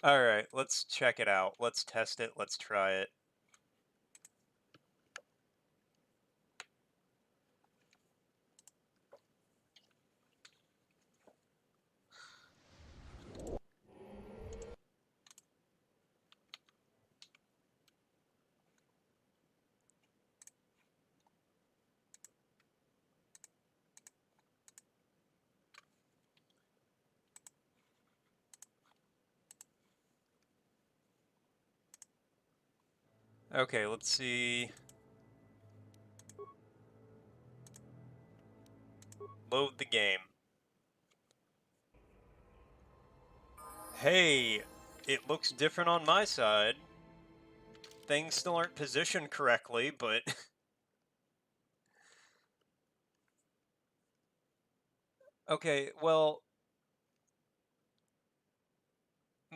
Alright, let's check it out. Let's test it. Let's try it. Okay, let's see. Load the game. Hey, it looks different on my side. Things still aren't positioned correctly, but... Okay, well...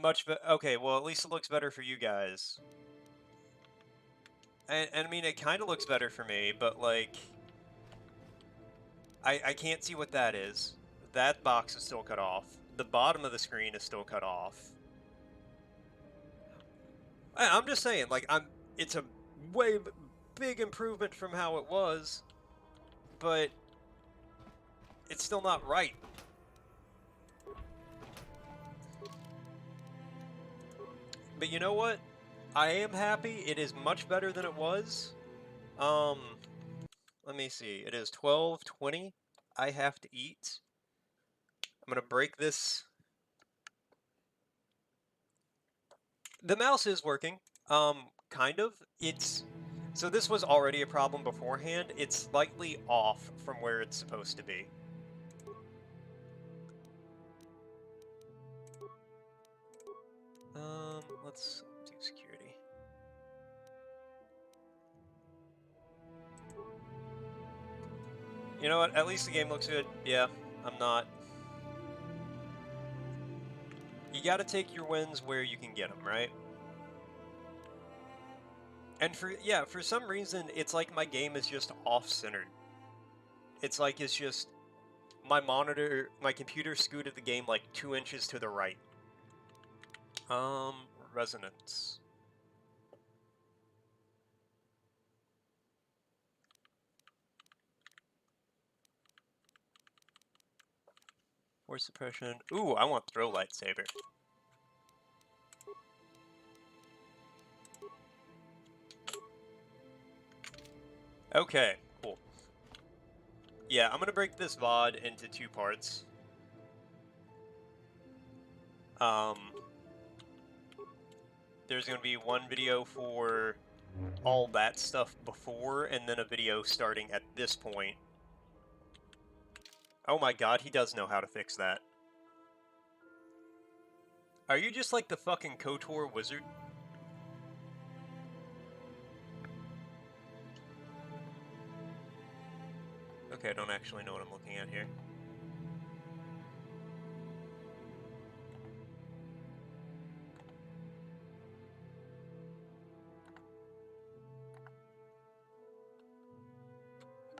Okay, well, at least it looks better for you guys. And I mean, it kind of looks better for me, but, like... I can't see what that is. That box is still cut off. The bottom of the screen is still cut off. I'm just saying, like, it's a way big improvement from how it was, but it's still not right. But you know what? I am happy. It is much better than it was. Um, Let me see. It is 12:20. I have to eat. I'm gonna break this. The mouse is working. Kind of. So this was already a problem beforehand. It's slightly off from where it's supposed to be. Let's do security. You know what? At least the game looks good. Yeah, I'm not. You gotta take your wins where you can get them, right? And for some reason, it's like my game is just off-centered. It's like it's just my computer scooted the game like 2 inches to the right. Um, Resonance. Force suppression. Ooh, I want throw lightsaber. Okay, cool. Yeah, I'm gonna break this VOD into 2 parts. Um, there's gonna be one video for all that stuff before, and then a video starting at this point. Oh my god, he does know how to fix that. Are you just like the fucking KOTOR wizard? Okay, I don't actually know what I'm looking at here.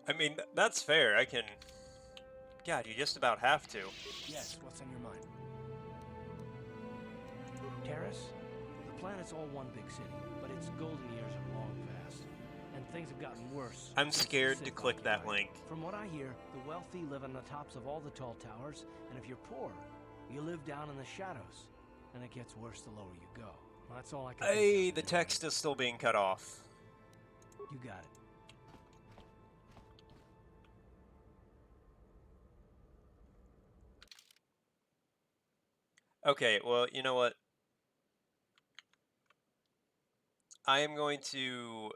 I mean, that's fair. I can... God, you just about have to. Yes, what's on your mind? Terrace? The planet's all one big city, but its golden years are long past. And things have gotten worse. I'm since the scared to Sith click that occupied. link. From what I hear, the wealthy live on the tops of all the tall towers, and if you're poor, you live down in the shadows. And it gets worse the lower you go. Well, that's all I can Hey, think the of. text is still being cut off. You got it. Okay, well, you know what? I am going to...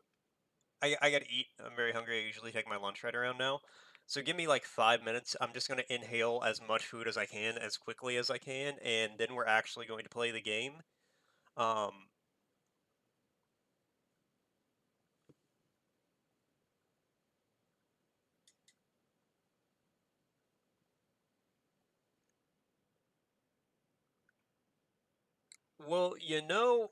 I gotta eat. I'm very hungry. I usually take my lunch right around now. So give me like 5 minutes. I'm just going to inhale as much food as I can, as quickly as I can, and then we're actually going to play the game. Um, well, you know,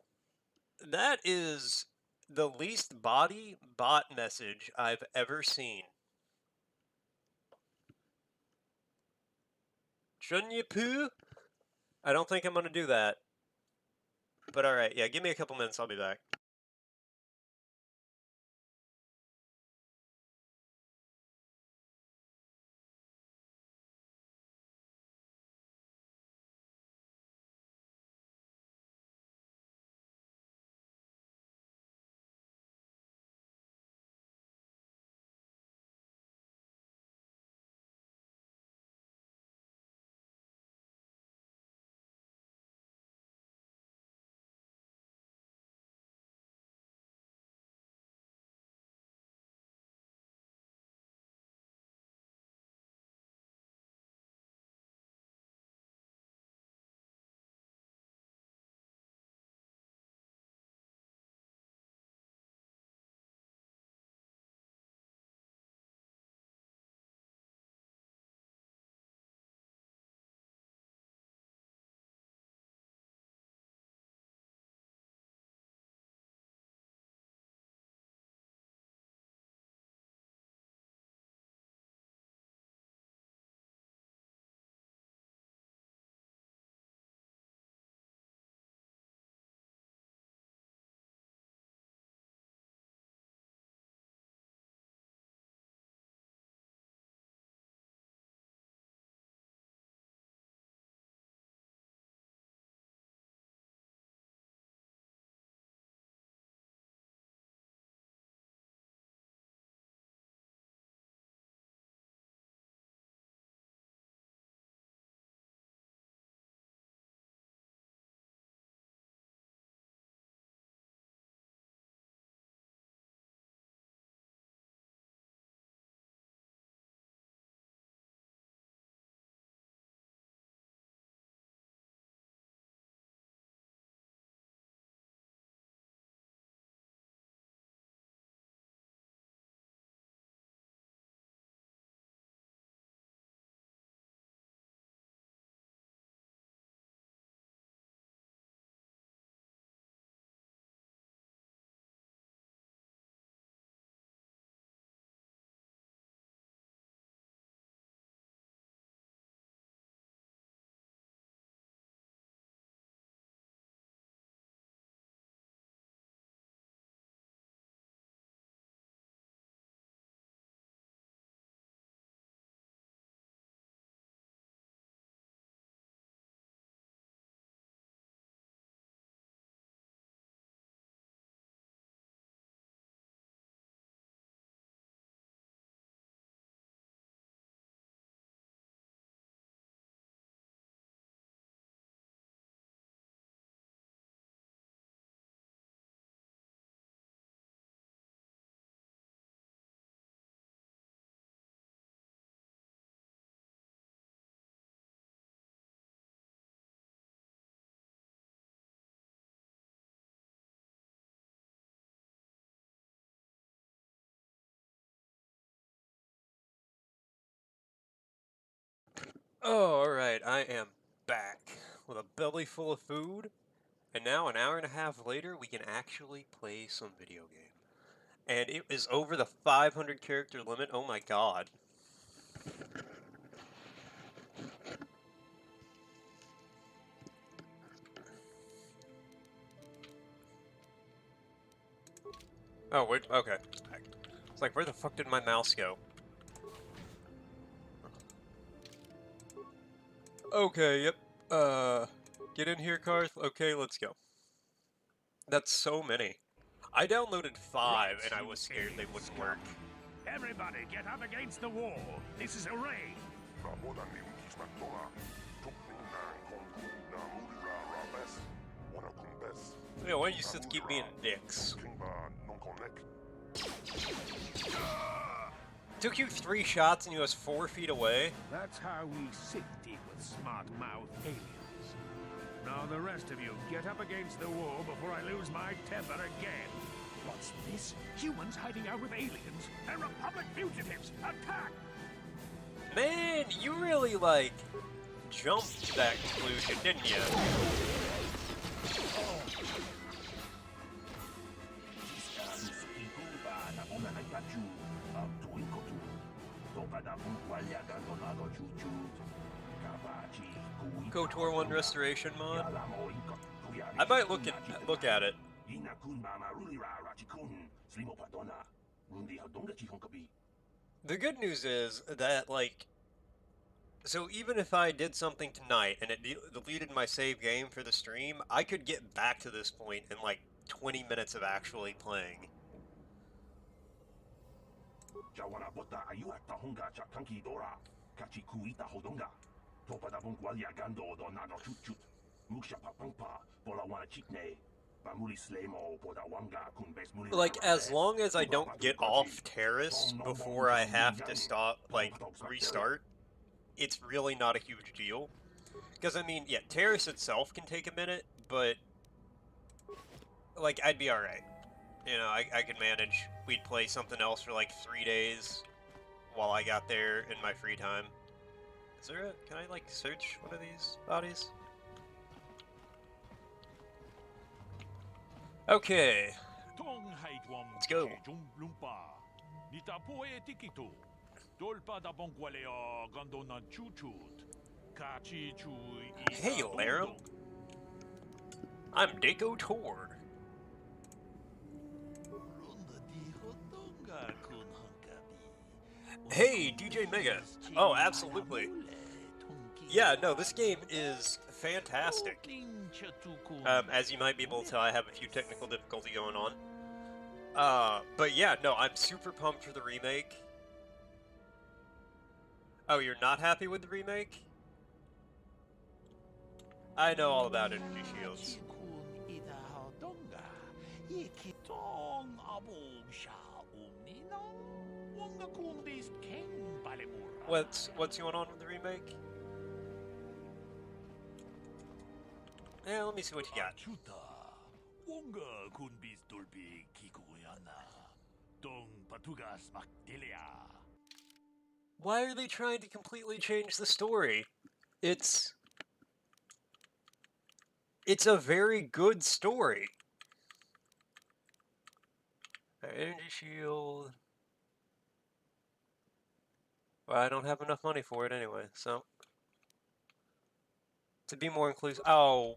that is the least body bot message I've ever seen. Shouldn't you poo? I don't think I'm going to do that. But alright, yeah, give me a couple minutes, I'll be back. Oh, alright, I am back with a belly full of food, and now an hour and a half later, we can actually play some video game. And it is over the 500 character limit, oh my god. Oh, wait, okay. It's like, where the fuck did my mouse go? Okay, yep. Get in here, Karth. Okay, let's go. That's so many. I downloaded 5 and I was scared they wouldn't work. Everybody, get up against the wall. This is a raid. Yeah, why don't you just keep being dicks? Took you 3 shots and you was 4 feet away? That's how we sit deal with smart-mouth aliens. Now the rest of you, get up against the wall before I lose my temper again. What's this? Humans hiding out with aliens? They're Republic fugitives! Attack! Man, you really, like, jumped to that conclusion, didn't you? KOTOR 1 Restoration mod? I might look at it. The good news is that, like, so even if I did something tonight and it deleted my save game for the stream, I could get back to this point in like 20 minutes of actually playing. Like, as long as I don't get off Terrace before I have to stop, like, restart, it's really not a huge deal. Because, I mean, yeah, Terrace itself can take a minute, but, like, I'd be alright. You know, I could manage. We'd play something else for, like, 3 days while I got there in my free time. Is there a... Can I, like, search one of these bodies? Okay. Let's go. Hey, Laram. I'm kotor. Hey, DJ Mega. Oh, absolutely. Yeah, no, this game is fantastic. As you might be able to tell, I have a few technical difficulty going on. But yeah, no, I'm super pumped for the remake. Oh, you're not happy with the remake? I know all about energy shields. What's going on with the remake? Yeah, let me see what you got. Why are they trying to completely change the story? It's a very good story. Energy shield. Well, I don't have enough money for it anyway, so to be more inclusive. Oh.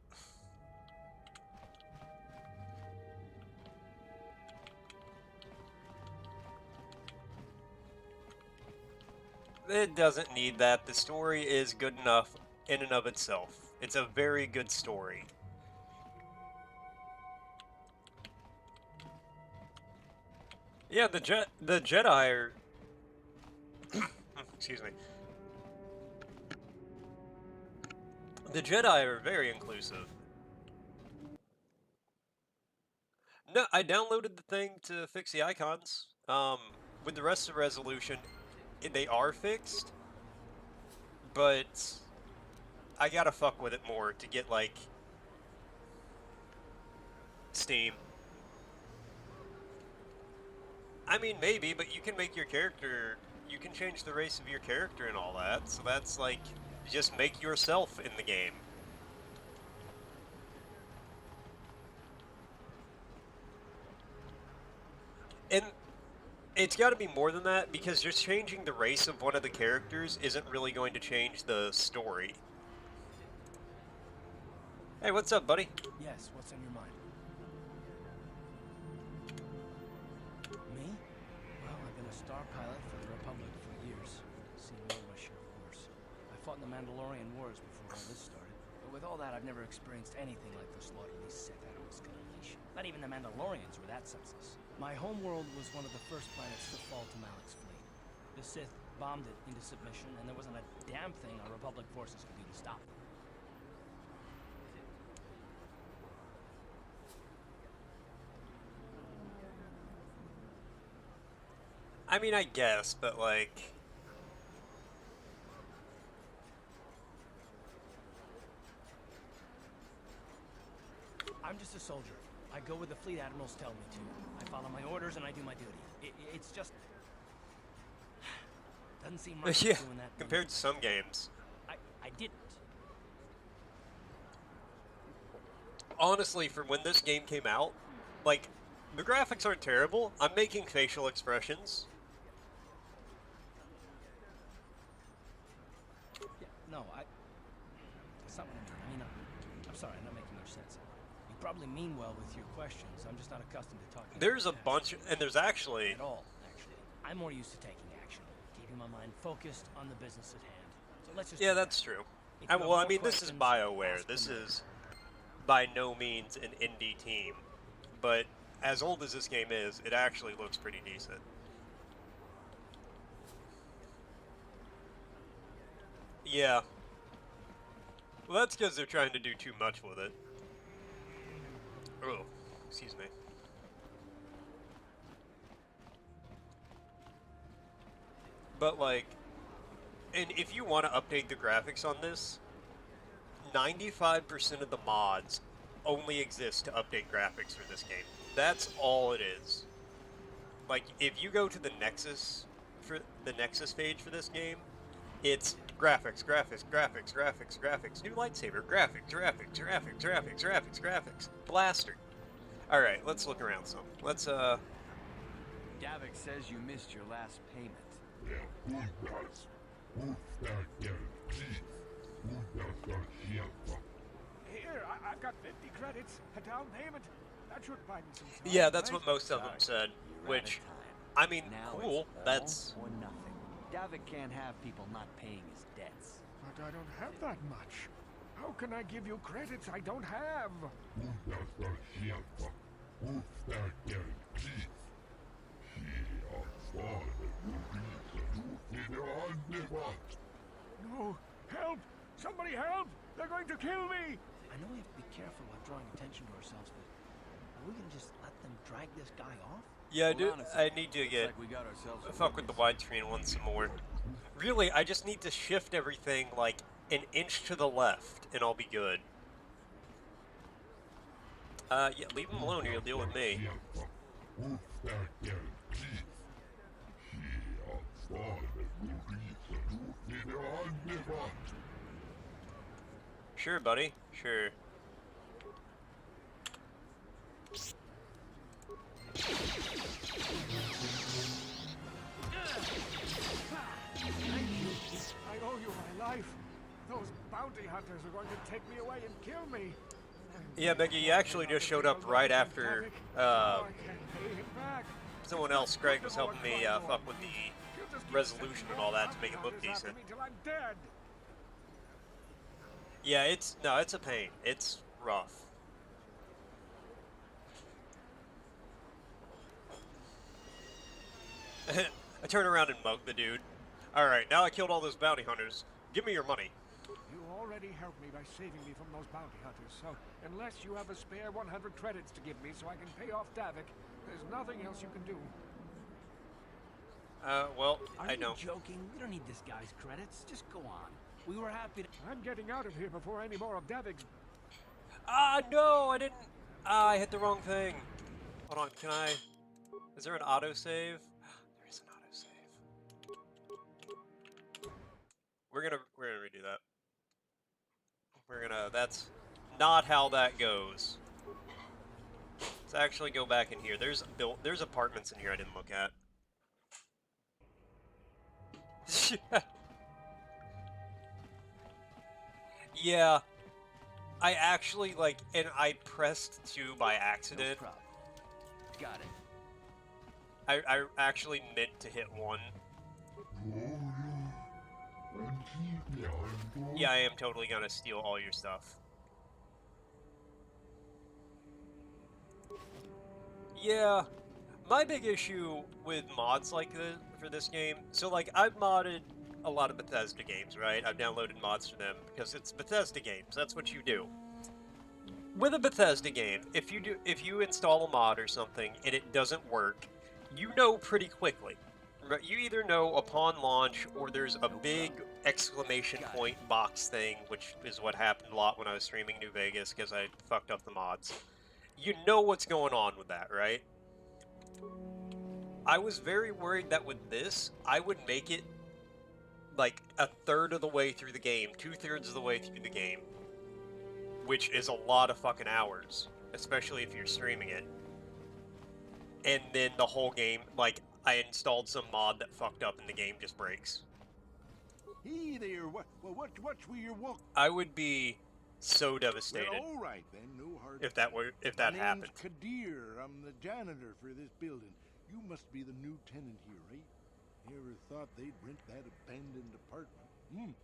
It doesn't need that. The story is good enough in and of itself. It's a very good story. Yeah, the Jedi are... Excuse me. The Jedi are very inclusive. No, I downloaded the thing to fix the icons. With the rest of the resolution, they are fixed, but I gotta fuck with it more to get, like, Steam. I mean, maybe, but you can make your character... You can change the race of your character and all that, so that's, like, just make yourself in the game. And it's got to be more than that, because just changing the race of one of the characters isn't really going to change the story. Hey, what's up, buddy? Yes, what's on your mind? Me? Well, I've been a star pilot for the Republic for years. Seen more than my share of wars. I fought in the Mandalorian Wars before all this started. But with all that, I've never experienced anything like the slaughter these Sith animals can unleash. Not even the Mandalorians were that senseless. My homeworld was one of the first planets to fall to Malik's fleet. The Sith bombed it into submission, and there wasn't a damn thing our Republic forces could do to stop them. I mean, I guess, but, like... I'm just a soldier. I go where the fleet admirals tell me to. I follow my orders and I do my duty. It's just... Doesn't seem right Yeah, doing that. compared to some games. I didn't. Honestly, for when this game came out, like, the graphics aren't terrible. I'm making facial expressions. Yeah, no, that's not what I mean. I'm sorry, I'm not making much sense. You probably mean well with your questions. I'm just not accustomed to talking. There's a about bunch, and there's actually... at all, actually. I'm more used to taking action, keeping my mind focused on the business at hand. So let's just Yeah, do that. that's true. If you have Well, I more mean, this is questions, BioWare. ask This them now. is by no means an indie team. But as old as this game is, it actually looks pretty decent. Yeah. Well, that's because they're trying to do too much with it. Oh, excuse me. But, like, and if you want to update the graphics on this, 95% of the mods only exist to update graphics for this game. That's all it is. Like, if you go to the Nexus, for the Nexus page for this game, it's graphics, graphics, graphics, graphics, graphics, new lightsaber, graphics, graphics, graphics, graphics, graphics, graphics, blaster. Alright, let's look around some. Let's, Davik says you missed your last payment. Here, I've got 50 credits, a down payment. That should buy me some time. Yeah, that's right? what most of them said, You're out of which, time. I mean, Now cool, it's all that's... or nothing. Davik can't have people not paying his debts. But I don't have that much. How can I give you credits I don't have? No, help! Somebody help! They're going to kill me! I know we have to be careful about drawing attention to ourselves, but are we gonna just let them drag this guy off? Yeah, Hold on a I second. need to Looks get... like we got ourselves a fuck with the witness. widescreen one some more. Really, I just need to shift everything, like, an inch to the left, and I'll be good. Yeah, leave him alone here, he'll deal with me. Sure, buddy, sure. I owe you my life. Those bounty hunters are going to take me away and kill me. Yeah, Meggy, you actually just showed up right after, I can't pay him back. someone else, Greg, was helping me, fuck with the resolution and all that to make it look decent. Till I'm dead. Yeah, it's a pain. It's rough. I turn around and mug the dude. Alright, now I killed all those bounty hunters. Give me your money. You already helped me by saving me from those bounty hunters, so unless you have a spare 100 credits to give me so I can pay off Davik, there's nothing else you can do. Well, Are I you know. joking? We don't need this guy's credits. Just go on. We were happy to... I'm getting out of here before any more of Davik's... Ah, no, I didn't. Ah, I hit the wrong thing. Hold on, can I... Is there an autosave? There is an autosave. We're gonna redo that. That's not how that goes. Let's actually go back in here. There's apartments in here I didn't look at. Yeah. I actually, like, and I pressed 2 by No accident. problem. Got it. I actually meant to hit 1. Yeah, I am totally gonna steal all your stuff. Yeah, my big issue with mods like this for this game, so like I've modded a lot of Bethesda games, right? I've downloaded mods for them because it's Bethesda games. That's what you do. With a Bethesda game, if you install a mod or something and it doesn't work, you know pretty quickly. Right? You either know upon launch or there's a big exclamation point box thing, which is what happened a lot when I was streaming New Vegas because I fucked up the mods. You know what's going on with that, right? I was very worried that with this, I would make it like a third of the way through the game, 2/3 of the way through the game, which is a lot of fucking hours, especially if you're streaming it. And then the whole game, like, I installed some mod that fucked up and the game just breaks. Hey there, what were your walk? I would be so Well, devastated all right then, no hard if that My name's happened. Kadir. I'm the janitor for this building. You must be the new tenant here, right? Never thought they'd rent that abandoned apartment.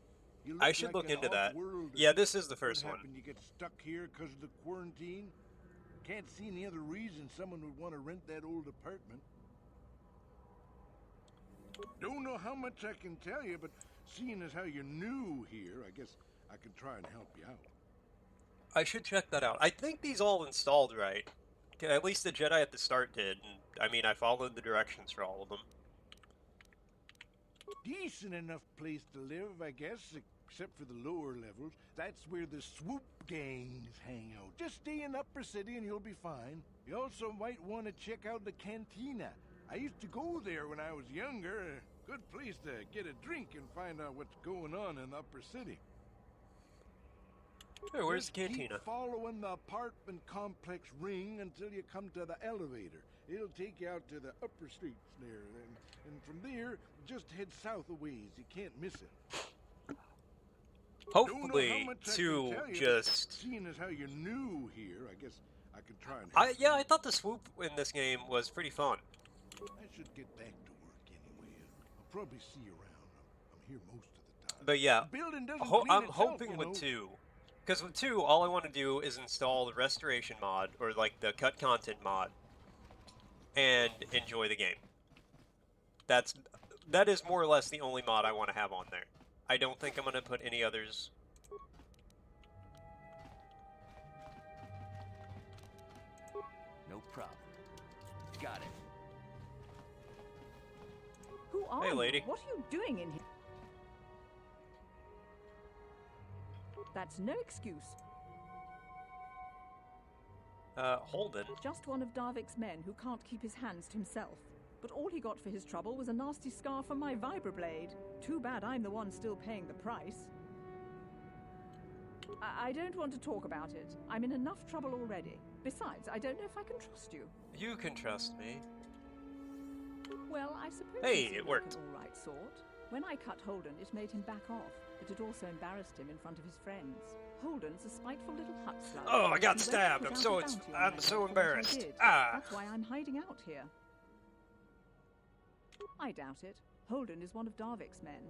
You I look should like look an into that. off-worlder. Yeah, this is the What first one. happened? You get stuck here because of the quarantine? Can't see any other reason someone would want to rent that old apartment. Don't know how much I can tell you, but seeing as how you're new here, I guess I can try and help you out. I should check that out. I think these all installed right. Okay, at least the Jedi at the start did. And, I mean, I followed the directions for all of them. Decent enough place to live, I guess, except for the lower levels. That's where the swoop gangs hang out. Just stay in Upper City and you'll be fine. You also might want to check out the cantina. I used to go there when I was younger. A good place to get a drink and find out what's going on in Upper City. Hey, where's Just the cantina? keep following the apartment complex ring until you come to the elevator. It'll take you out to the upper streets there, and from there, just head south a ways. You can't miss it. Hopefully, to just... Seeing as how you're new here, I guess I can try and help Yeah, I thought the swoop in this game was pretty fun. I should get back to work anyway. I'll probably see you around. I'm here most of the time. But yeah, The building doesn't I'm clean itself, hoping you with know. 2. Because with 2, all I want to do is install the restoration mod, or like the cut content mod, and enjoy the game. That is more or less the only mod I want to have on there. I don't think I'm going to put any others. No problem. Got it. Who are Hey, you? lady. What are you doing in here? That's no excuse. Holden. Just one of Darvik's men who can't keep his hands to himself. But all he got for his trouble was a nasty scar from my vibroblade. Too bad I'm the one still paying the price. I don't want to talk about it. I'm in enough trouble already. Besides, I don't know if I can trust you. You can trust me. Well, I suppose Hey, you seem it like worked. an all right sort. When I cut Holden, it made him back off, but it also embarrassed him in front of his friends. Holden's a spiteful little hut slug. Oh, I got He won't stabbed. put I'm out so a bounty on I'm my so head for what I embarrassed. did. Ah. That's why I'm hiding out here. I doubt it. Holden is one of Darvik's men.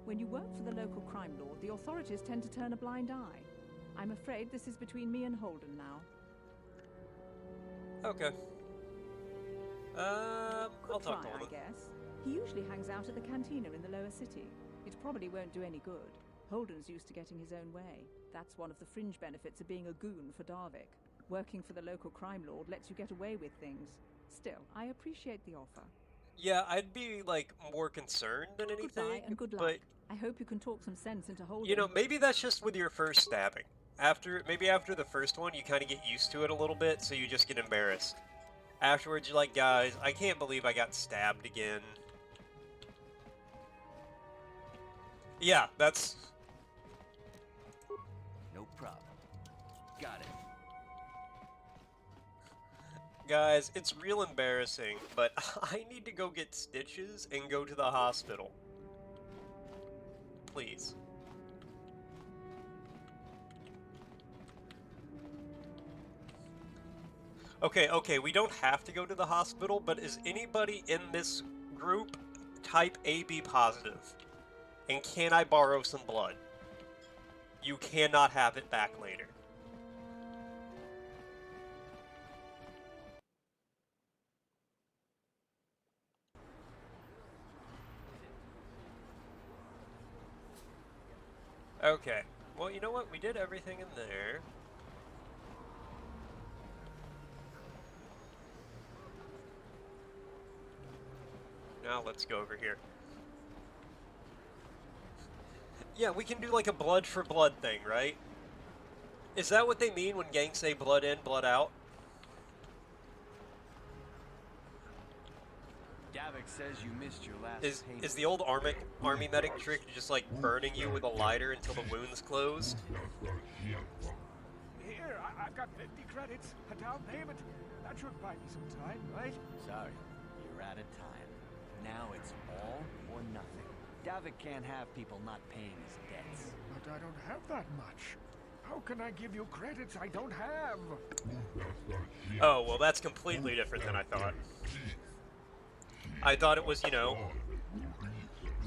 When you work for the local crime lord, the authorities tend to turn a blind eye. I'm afraid this is between me and Holden now. Okay. I'll Could talk try, to I Holden. guess. He usually hangs out at the cantina in the lower city. It probably won't do any good. Holden's used to getting his own way. That's one of the fringe benefits of being a goon for Darvik. Working for the local crime lord lets you get away with things. Still, I appreciate the offer. Yeah, I'd be like more concerned than anything. Goodbye and good luck. But I hope you can talk some sense into Holden. you know, maybe that's just with your first stabbing. Maybe after the first one, you kind of get used to it a little bit, so you just get embarrassed. Afterwards, you're like, guys, I can't believe I got stabbed again. Yeah, that's... No problem. Got it. Guys, it's real embarrassing, but I need to go get stitches and go to the hospital. Please. Okay, we don't have to go to the hospital, but is anybody in this group type AB positive? And can I borrow some blood? You cannot have it back later. Okay. Well, you know what? We did everything in there. Now let's go over here. Yeah, we can do like a blood for blood thing, right? Is that what they mean when gangs say blood in, blood out? Davik says you missed your last payment. Is the old army medic trick just like burning you with a lighter until the wound's closed? Here, I've got 50 credits, a down payment. That should buy me some time, right? Sorry, you're out of time. Now it's all or nothing. Davik can't have people not paying his debts. But I don't have that much. How can I give you credits I don't have? Oh, well, that's completely different than I thought. I thought it was, you know...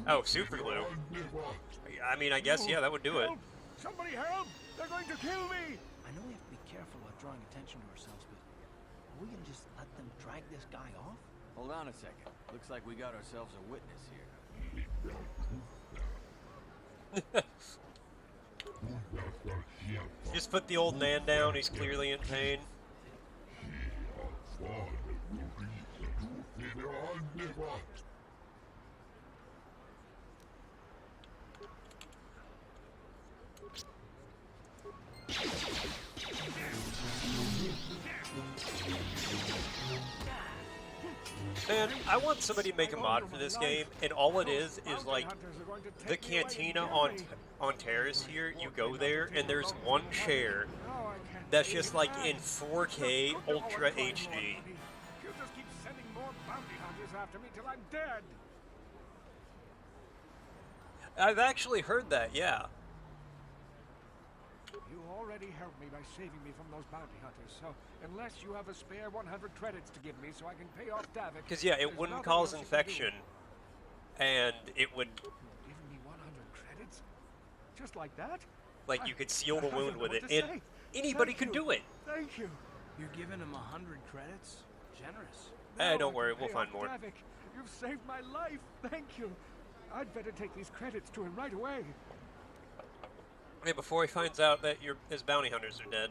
Oh, super glue. I mean, I guess, yeah, that would do it. Help! Somebody help! They're going to kill me! I know we have to be careful about drawing attention to ourselves, but are we gonna just let them drag this guy off? Hold on a second. Looks like we got ourselves a witness here. Just put the old man down, he's clearly in pain. Man, I want somebody to make a mod for this game, and all it is like the cantina on Terrace here. You go there, and there's one chair that's just like in 4K Ultra HD. You'll just keep sending more bounty hunters after me till I'm dead. I've actually heard that, yeah. You already helped me by saving me from those bounty hunters, so unless you have a spare 100 credits to give me so I can pay off Davik... Because, yeah, it there's wouldn't nothing cause else you can do. infection, and it would, Giving me 100 credits? Just like that? like, you could seal the I don't wound know with what it, to and say. anybody Thank could you. do it. Thank you. You're giving him 100 credits? Generous. Hey, Now don't I worry, can we'll pay find off more. Davik. You've saved my life. Thank you. I'd better take these credits to him right away. Hey, before he finds out that his bounty hunters are dead.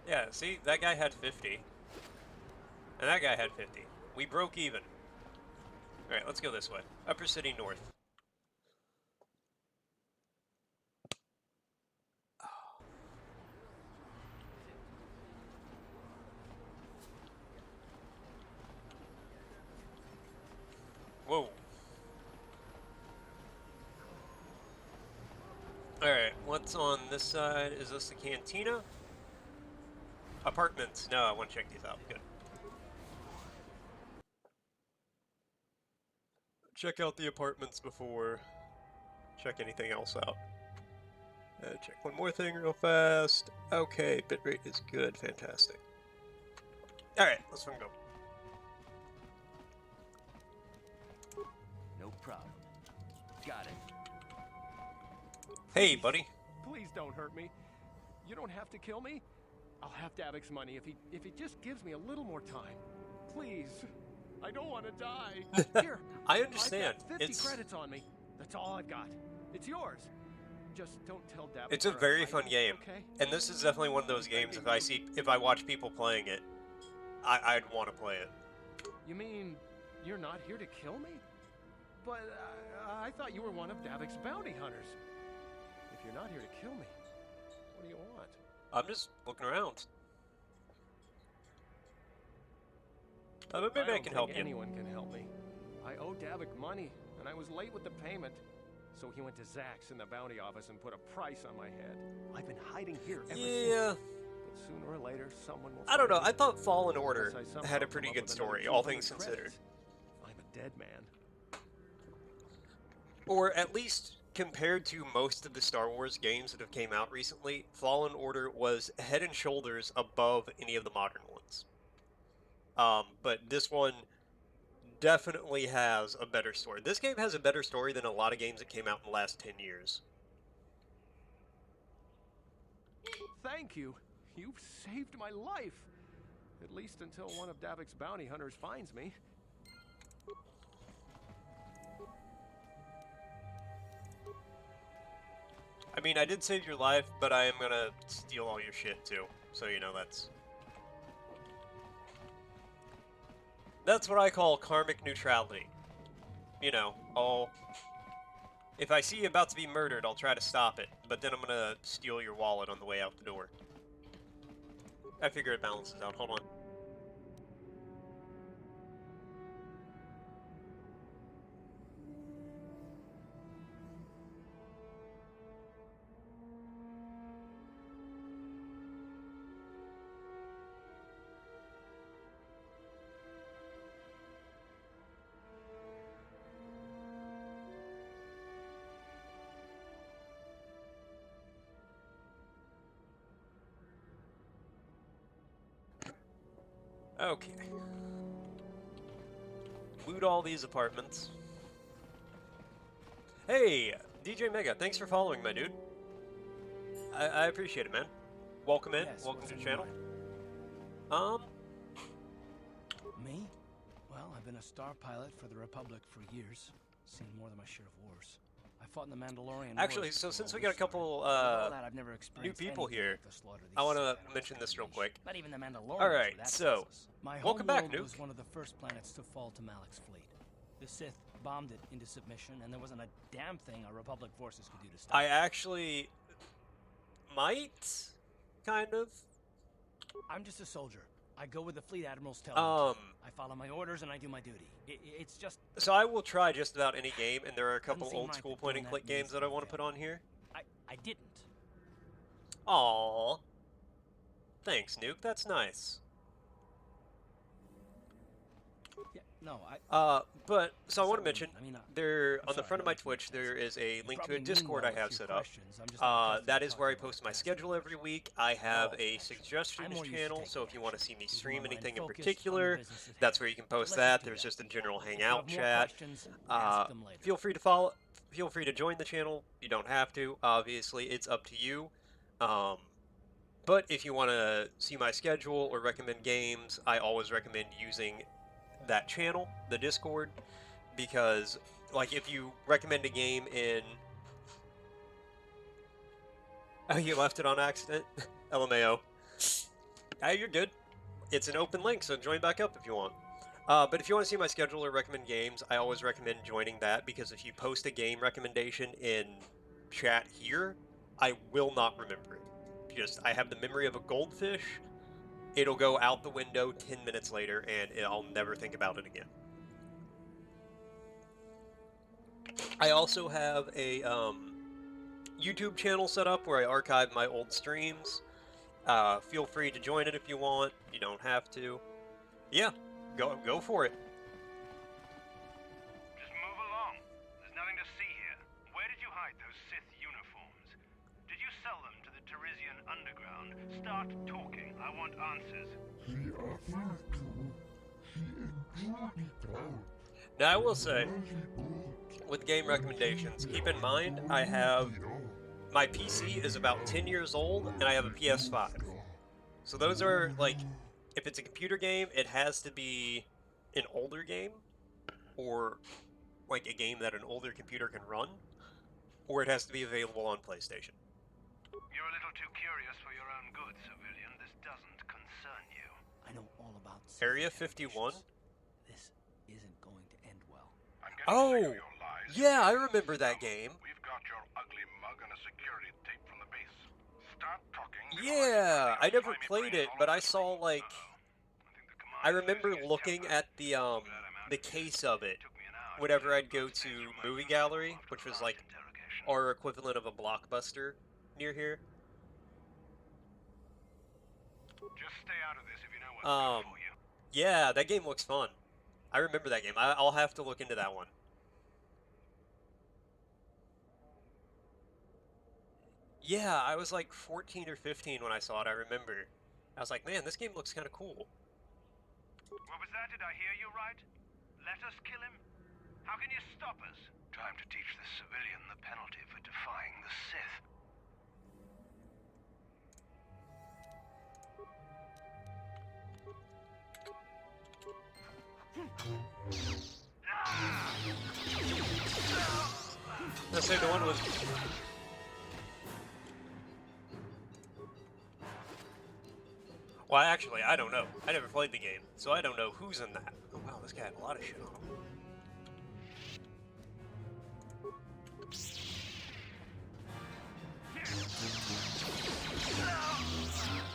Yeah, see, that guy had 50. And that guy had 50. We broke even. Alright, let's go this way. Upper City North. Whoa. Alright, what's on this side? Is this the cantina? Apartments. No, I want to check these out. Good. Check out the apartments before check anything else out. Check one more thing real fast. Okay, bitrate is good. Fantastic. Alright, let's go. No problem. Got it. Hey, buddy. Please don't hurt me. You don't have to kill me. I'll have Davik's money if he just gives me a little more time. Please. I don't want to die. Here. I understand. I've got 50 It's credits on me. That's all I've got. It's yours. Just don't tell Davik. it's a where I'm very hiding, fun game, okay? and this is definitely one of those games. If I watch people playing it, I'd want to play it. You mean you're not here to kill me? But I thought you were one of Davik's bounty hunters. If you're not here to kill me, what do you want? I'm just looking around. But maybe I don't can help think you. anyone can help me. I owe Davik money, and I was late with the payment. So he went to Zach's in the bounty office and put a price on my head. I've been hiding here ever Yeah. since. But sooner or later, someone will I don't know. find I me. thought Fallen Order Unless I somehow had a come pretty up good with another story, all 200 things considered. credits. I'm a dead man. Or at least compared to most of the Star Wars games that have came out recently, Fallen Order was head and shoulders above any of the modern ones. But this one definitely has a better story. This game has a better story than a lot of games that came out in the last 10 years. Thank you. You've saved my life. At least until one of Davik's bounty hunters finds me. I mean, I did save your life, but I am gonna steal all your shit too. So, you know, that's what I call karmic neutrality. You know, if I see you about to be murdered, I'll try to stop it, but then I'm gonna steal your wallet on the way out the door. I figure it balances out. Hold on. Okay. Loot all these apartments. Hey, DJ Mega, thanks for following, my dude. I appreciate it, man. Welcome in. Yes, Welcome what's to the on your channel. mind? Me? Well, I've been a star pilot for the Republic for years. Seen more than my share of wars. I fought in the Mandalorian Actually, Wars so before since all we got a this started. couple With all that, I've never new experienced people anything here, like the slaughter these I want Sith to animals mention can this real unleash. quick. Not even the Mandalorians Alright, were that so, senseless. My welcome home back, world Nuke. was one of the first planets to fall to Malik's fleet. The Sith bombed it into submission, and there wasn't a damn thing our Republic forces could do to stop I it. actually might, kind of. I'm just a soldier. I go where the fleet admirals tell me to. I follow my orders and I do my duty. It's just... So I will try just about any game, and there are a couple Doesn't seem old right school that point doing and click that means games that I I'll want to fail. put on here. I didn't. Aww. Thanks, Nuke. That's nice. Yeah, no, But so I want to Sorry, mention I mean, there I'm on the sorry, front of I my don't like Twitch making there is a You link to probably a mean Discord well I have with your set up. questions. I'm just not accustomed That to is where I talking about post my past schedule every situations. week. I have Oh, a actually, suggestions I'm more used to channel, taking so if you want to action. see me Keep stream my mind anything in focused on the particular, business at that's hand. where you can So post let's that. do There's that. just a general If you hangout have more chat. questions, ask them later. Feel free to follow. Feel free to join the channel. You don't have to. Obviously, it's up to you. But if you want to see my schedule or recommend games, I always recommend using that channel, the Discord, because like if you recommend a game in oh, you left it on accident? LMAO. Hey, you're good. It's an open link, so join back up if you want. But if you want to see my schedule or recommend games, I always recommend joining that, because if you post a game recommendation in chat here, I will not remember it. I have the memory of a goldfish. It'll go out the window 10 minutes later, and I'll never think about it again. I also have a YouTube channel set up where I archive my old streams. Feel free to join it if you want. You don't have to. Yeah, go for it. Just move along. There's nothing to see here. Where did you hide those Sith uniforms? Did you sell them to the Teresian underground? Start talking. I want answers. Now I will say, with game recommendations, keep in mind I have my PC is about 10 years old and I have a PS5. So those are like, if it's a computer game, it has to be an older game, or like a game that an older computer can run, or it has to be available on PlayStation. You're a little too curious for your own good, civilian. This doesn't concern you. I know all about Sith Area interrogations. 51? This isn't going to end well. I'm getting sick Oh, of your lies. yeah, I remember that game. We've got your ugly mug and a security tape from the base. Start talking. Yeah, I never played it, but I saw like, I remember looking at the case of it whenever I'd go to Movie Gallery, which was like our equivalent of a Blockbuster near here. Just stay out of this if you know what's good for you. Yeah, that game looks fun. I remember that game. I'll have to look into that one. Yeah, I was like 14 or 15 when I saw it, I remember. I was like, man, this game looks kind of cool. What was that? Did I hear you right? Let us kill him? How can you stop us? Time to teach this civilian the penalty for defying the Sith. Let's say the one was... Well, actually, I don't know. I never played the game, so I don't know who's in that. Oh, wow, this guy had a lot of shit on him.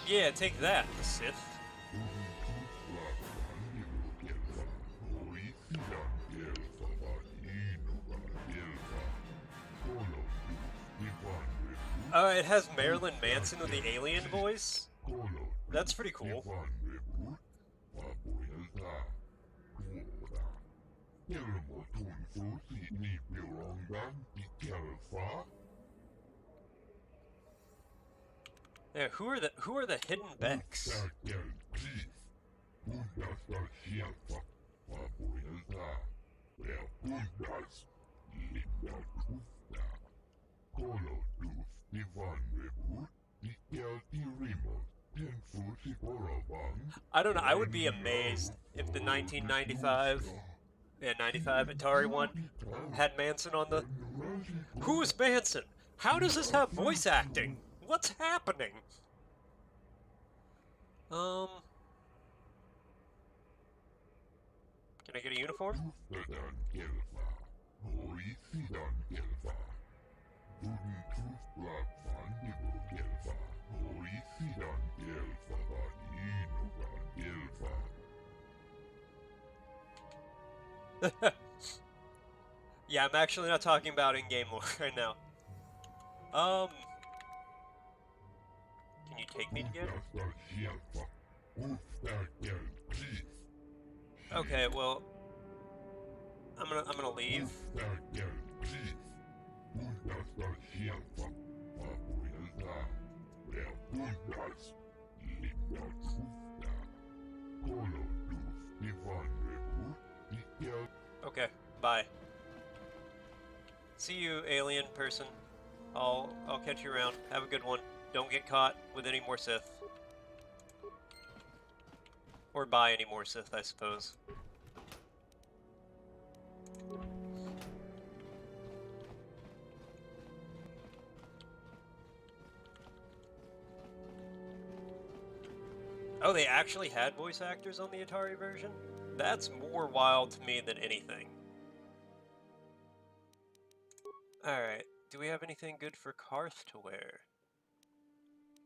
Yeah, take that, the Sith. It has Marilyn Manson with the alien voice. That's pretty cool. Yeah, who are the hidden Becks? I don't know. I would be amazed if the 1995 and 95 Atari one had Manson on the. Who is Manson? How does this have voice acting? What's happening? Can I get a uniform? Yeah, I'm actually not talking about in-game lore right now. Can you take me again? Okay, well, I'm gonna leave. Okay, bye. See you, alien person. I'll catch you around. Have a good one. Don't get caught with any more Sith. Or buy any more Sith, I suppose. Oh, they actually had voice actors on the Atari version? That's more wild to me than anything. Alright, do we have anything good for Karth to wear?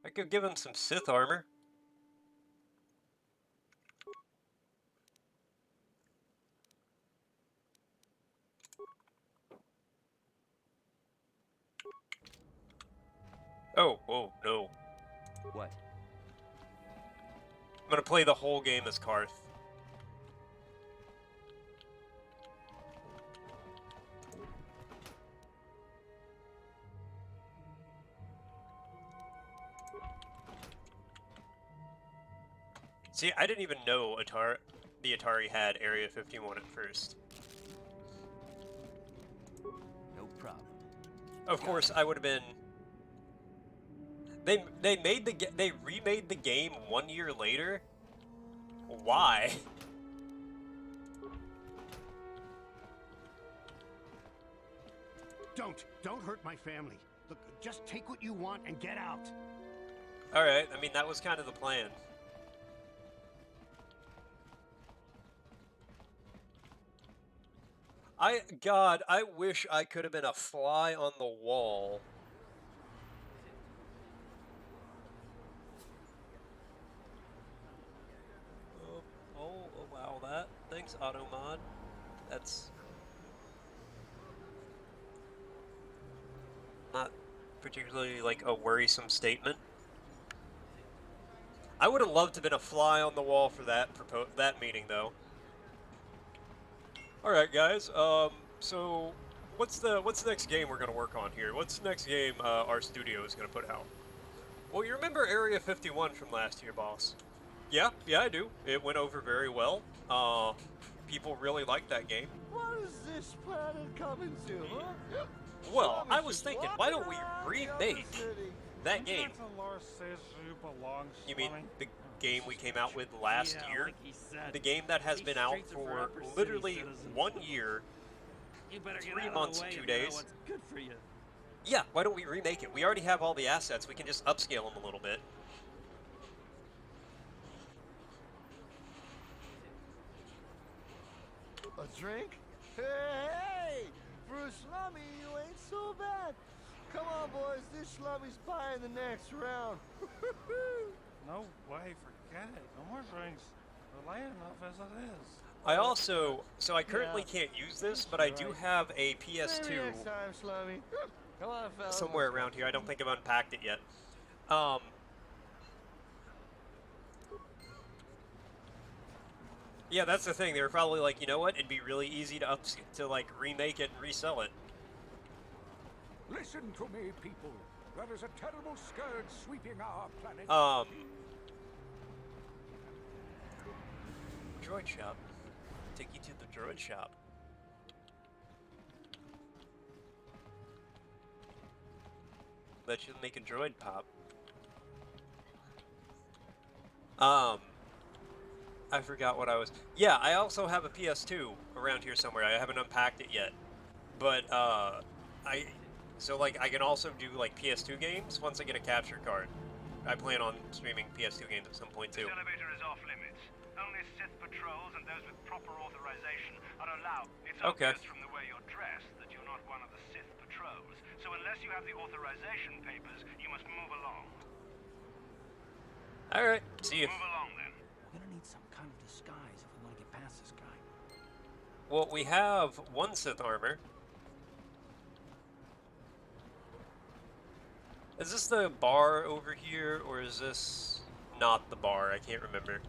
I could give him some Sith armor. Oh, whoa, no. What? I'm gonna play the whole game as Karth. See, I didn't even know the Atari had Area 51 at first. No problem. Of course, I would have been. They remade the game 1 year later. Why? Don't hurt my family. Look, just take what you want and get out. All right. I mean, that was kind of the plan. God, I wish I could have been a fly on the wall. Oh, allow that. Thanks, Automod. That's not particularly like a worrisome statement. I would have loved to have been a fly on the wall for that meeting, though. All right, guys. So what's the next game we're gonna work on here? What's the next game our studio is gonna put out? Well, you remember Area 51 from last year, boss? Yeah, I do. It went over very well. People really liked that game. What is this planet coming to, huh? Well, I was thinking, why don't we remake that game? You mean the game we came out with last year? The game that has been out for literally 1 year, 3 months, 2 days. Good for you. Yeah, why don't we remake it? We already have all the assets. We can just upscale them a little bit. A drink? Hey! For a slummy, you ain't so bad. Come on, boys. This slummy's buying the next round. No way, forget it. No more drinks. We're late enough as it is. I also, so I currently can't use this, but I do have a Maybe PS2 next time, slummy. Come on, fellas. somewhere around here. I don't think I've unpacked it yet. Yeah, that's the thing. They were probably like, you know what? It'd be really easy to like remake it and resell it. Listen to me, people. There is a terrible scourge sweeping our planet. droid shop. Take you to the droid shop. Let you make a droid pop. I forgot what I was... Yeah, I also have a PS2 around here somewhere. I haven't unpacked it yet. But, So, like, I can also do, like, PS2 games once I get a capture card. I plan on streaming PS2 games at some point, too. This elevator is off limits. Only Sith patrols and those with proper authorization are allowed. It's Okay. obvious from the way you're dressed that you're not one of the Sith patrols. So unless you have the authorization papers, you must move along. Alright, see you. Move along, then. We're gonna need some kind of disguise if we want to get past this guy. Well, we have one Sith armor. Is this the bar over here, or is this not the bar? I can't remember.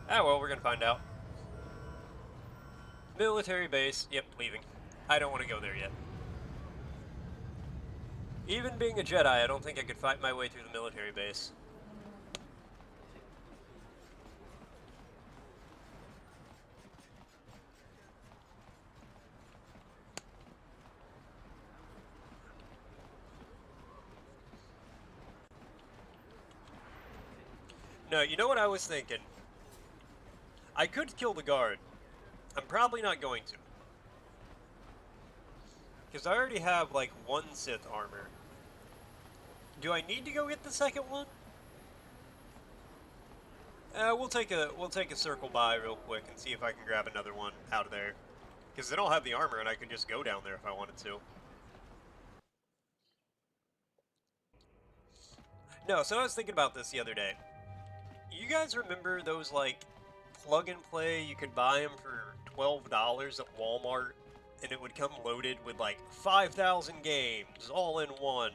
Ah, well, we're gonna find out. Military base. Yep, leaving. I don't want to go there yet. Even being a Jedi, I don't think I could fight my way through the military base. No, you know what I was thinking? I could kill the guard. I'm probably not going to. Because I already have, like, one Sith armor. Do I need to go get the second one? We'll take a circle by real quick and see if I can grab another one out of there. Because they don't have the armor and I could just go down there if I wanted to. No, so I was thinking about this the other day. You guys remember those, like, plug and play, you could buy them for $12 at Walmart, and it would come loaded with, like, 5,000 games, all in one.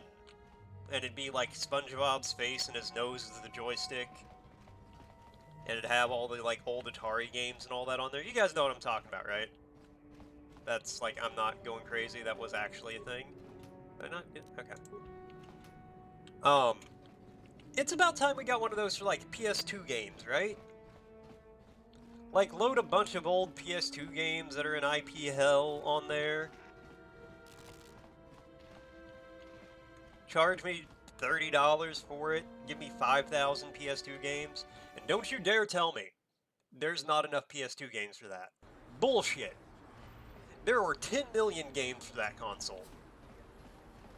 And it'd be, like, SpongeBob's face and his nose is the joystick. And it'd have all the, like, old Atari games and all that on there. You guys know what I'm talking about, right? That's, like, I'm not going crazy, that was actually a thing. Did I not? Okay. It's about time we got one of those for, like, PS2 games, right? Like, load a bunch of old PS2 games that are in IP hell on there. Charge me $30 for it. Give me 5,000 PS2 games. And don't you dare tell me there's not enough PS2 games for that. Bullshit. There were 10 million games for that console.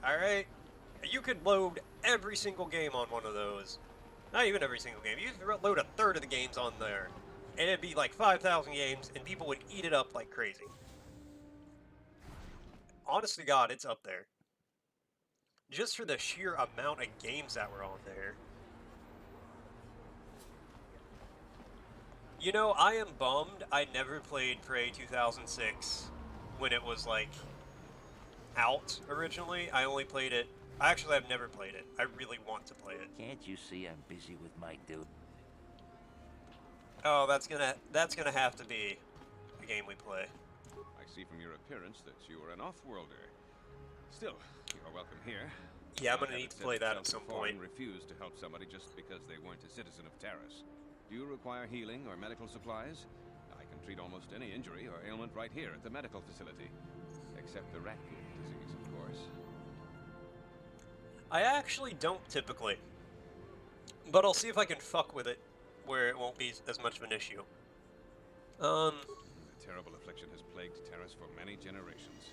Alright? You could load every single game on one of those. Not even every single game. You could load a third of the games on there. And it'd be like 5,000 games, and people would eat it up like crazy. Honest to God, it's up there. Just for the sheer amount of games that were on there. You know, I am bummed I never played Prey 2006 when it was, like, out originally. I only played it... Actually, I've never played it. I really want to play it. Can't you see I'm busy with my dude? Oh, that's gonna have to be the game we play. I see from your appearance that you are an off-worlder. Still, you are welcome here. Yeah, I'm gonna need to play that at some point. And refuse to help somebody just because they weren't a citizen of Taris. Do you require healing or medical supplies? I can treat almost any injury or ailment right here at the medical facility. Except the raccoon disease, of course. I actually don't typically. But I'll see if I can fuck with it where it won't be as much of an issue. The terrible affliction has plagued Taris for many generations.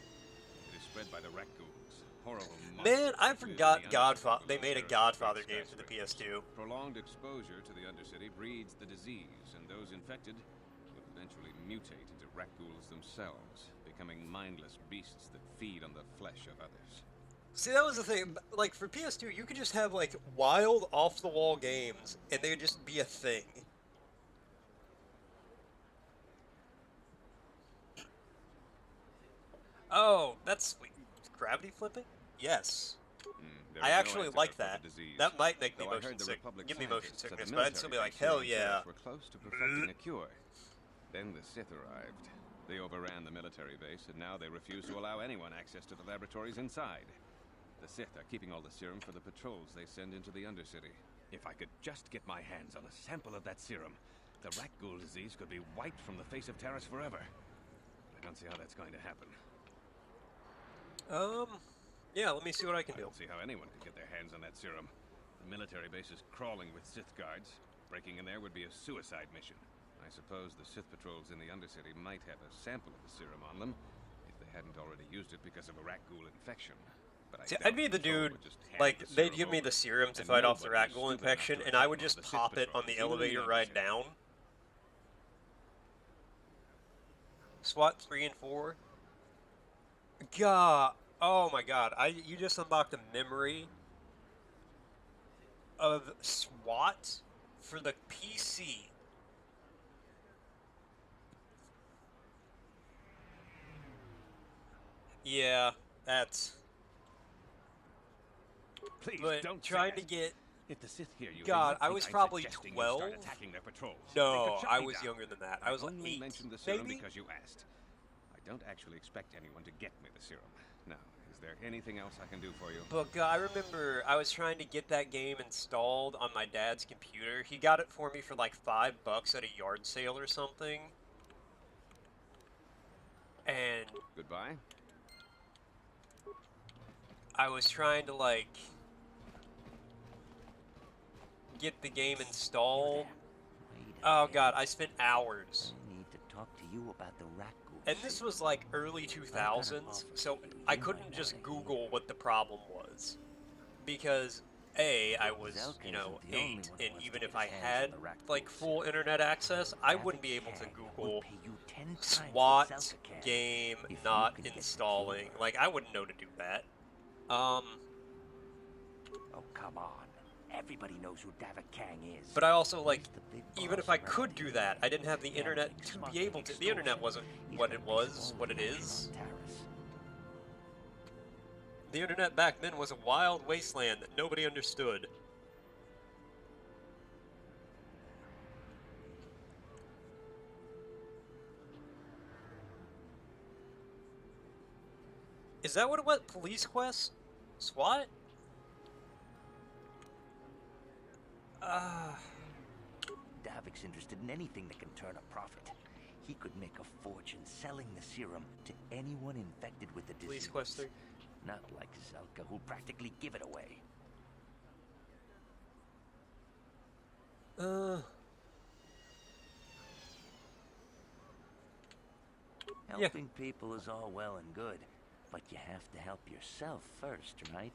It is spread by the raccoons. Horrible monsters. Man, I forgot Godfather. They made a Godfather game for the PS2. Prolonged exposure to the Undercity breeds the disease, and those infected will eventually mutate into raccoons themselves, becoming mindless beasts that feed on the flesh of others. See, that was the thing. Like, for PS2, you could just have, like, wild, off-the-wall games, and they would just be a thing. Oh, that's sweet. Gravity flipping? Yes. I actually like that. That might make me motion sick. Give me motion sickness, but I'd still be like, hell yeah. We're close to perfecting a cure. Then the Sith arrived. They overran the military base, and now they refuse to allow anyone access to the laboratories inside. The Sith are keeping all the serum for the patrols they send into the Undercity. If I could just get my hands on a sample of that serum, The rat ghoul disease could be wiped from the face of Terrace forever. I don't see how that's going to happen. Yeah, let me see what I can I do. don't see how anyone could get their hands on that serum. The military base is crawling with Sith guards. Breaking in there would be a suicide mission. I suppose the Sith patrols in the Undercity might have a sample of the serum on them, if they hadn't already used it because of a rat ghoul infection. But I See, doubt I'd be the patrol dude, would just hand like, the they'd serum give me over. the serum to And fight off the nobody rat is ghoul stupid enough infection, to and I attack would one of just the Sith pop it on patrols, the even in elevator ride Undercity. down. SWAT 3 and 4. God, oh my God, you just unlocked a memory of SWAT for the PC. Yeah, that's. Please But don't say trying to it. get. If the Sith hear you, they God, might I think was I'm probably suggesting you 12. start attacking their patrols. They No, could shut I me was down. younger than that. I I was like only 8, mentioned the serum maybe? because you asked. I don't actually expect anyone to get me the serum. Now, is there anything else I can do for you? But God, I remember I was trying to get that game installed on my dad's computer. He got it for me for like $5 at a yard sale or something. And Goodbye. I was trying to like get the game installed. Oh God, I spent hours. I need to talk to you about the rat ghoul. And this was like early 2000s, so I couldn't just Google what the problem was. Because A, I was, you know, 8, and even if I had like full internet access, I wouldn't be able to Google SWAT game not installing. Like, I wouldn't know to do that. Oh, come on. Everybody knows who Davik Kang is. But I also, like, even if I could do that, I didn't have the internet to be able to. The internet wasn't what it was, what it is. The internet back then was a wild wasteland that nobody understood. Is that what it was? Police Quest? SWAT? Davik's interested in anything that can turn a profit. He could make a fortune selling the serum to anyone infected with the disease. Police Quest 3. Not like Zelka, who'll practically give it away. Helping people is all well and good, but you have to help yourself first, right?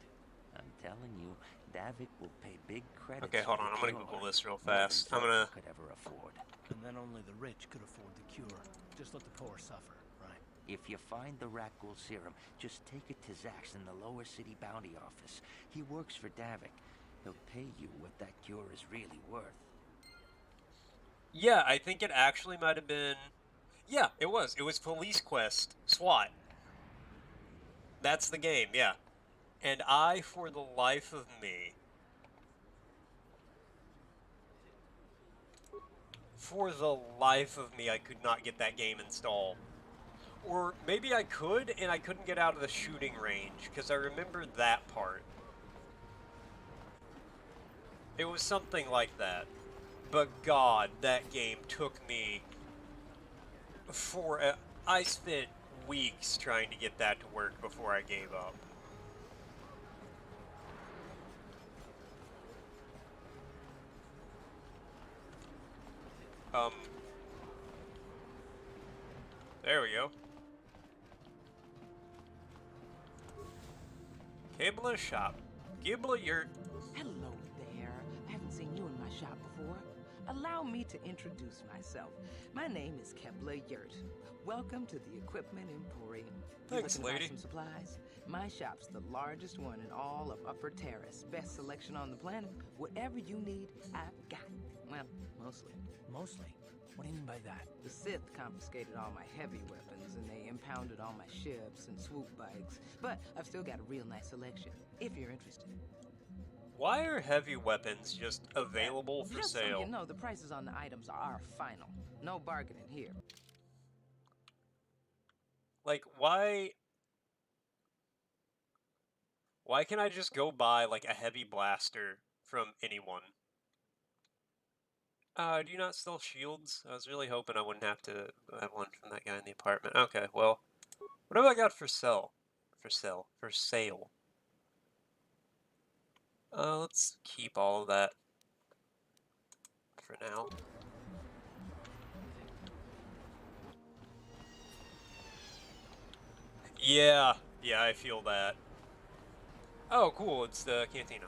I'm telling you, Davik will pay big credits. Okay, hold on. I'm gonna Google this real fast. I'm gonna. Could ever afford. And then only the rich could afford the cure. Just let the poor suffer, right? If you find the rat ghoul serum, just take it to Zax in the lower city bounty office. He works for Davik. He'll pay you what that cure is really worth. Yeah, I think it actually might have been. Yeah, it was. It was Police Quest SWAT. That's the game, yeah. And I, for the life of me, I could not get that game installed. Or maybe I could, and I couldn't get out of the shooting range, because I remember that part. It was something like that. But God, that game took me for... I spent weeks trying to get that to work before I gave up. There we go. Gibbler shop. Gibbler, you're... Hello there. I haven't seen you in my shop before. Allow me to introduce myself. My name is Kepler Yurt. Welcome to the Equipment Emporium. Thanks, you looking to buy lady. some supplies? My shop's the largest one in all of Upper Terrace. Best selection on the planet. Whatever you need, I've got. Well, mostly. Mostly? What do you mean by that? The Sith confiscated all my heavy weapons, and they impounded all my ships and swoop bikes. But I've still got a real nice selection, if you're interested. Why are heavy weapons just available for Just sale? so you know, the prices on the items are final. No bargaining here. Like, why... Why can't I just go buy, like, a heavy blaster from anyone? Do you not sell shields? I was really hoping I wouldn't have to have one from that guy in the apartment. Okay, well, what have I got for sale? For sale. Let's keep all of that for now. Yeah, I feel that. Oh, cool, it's the cantina.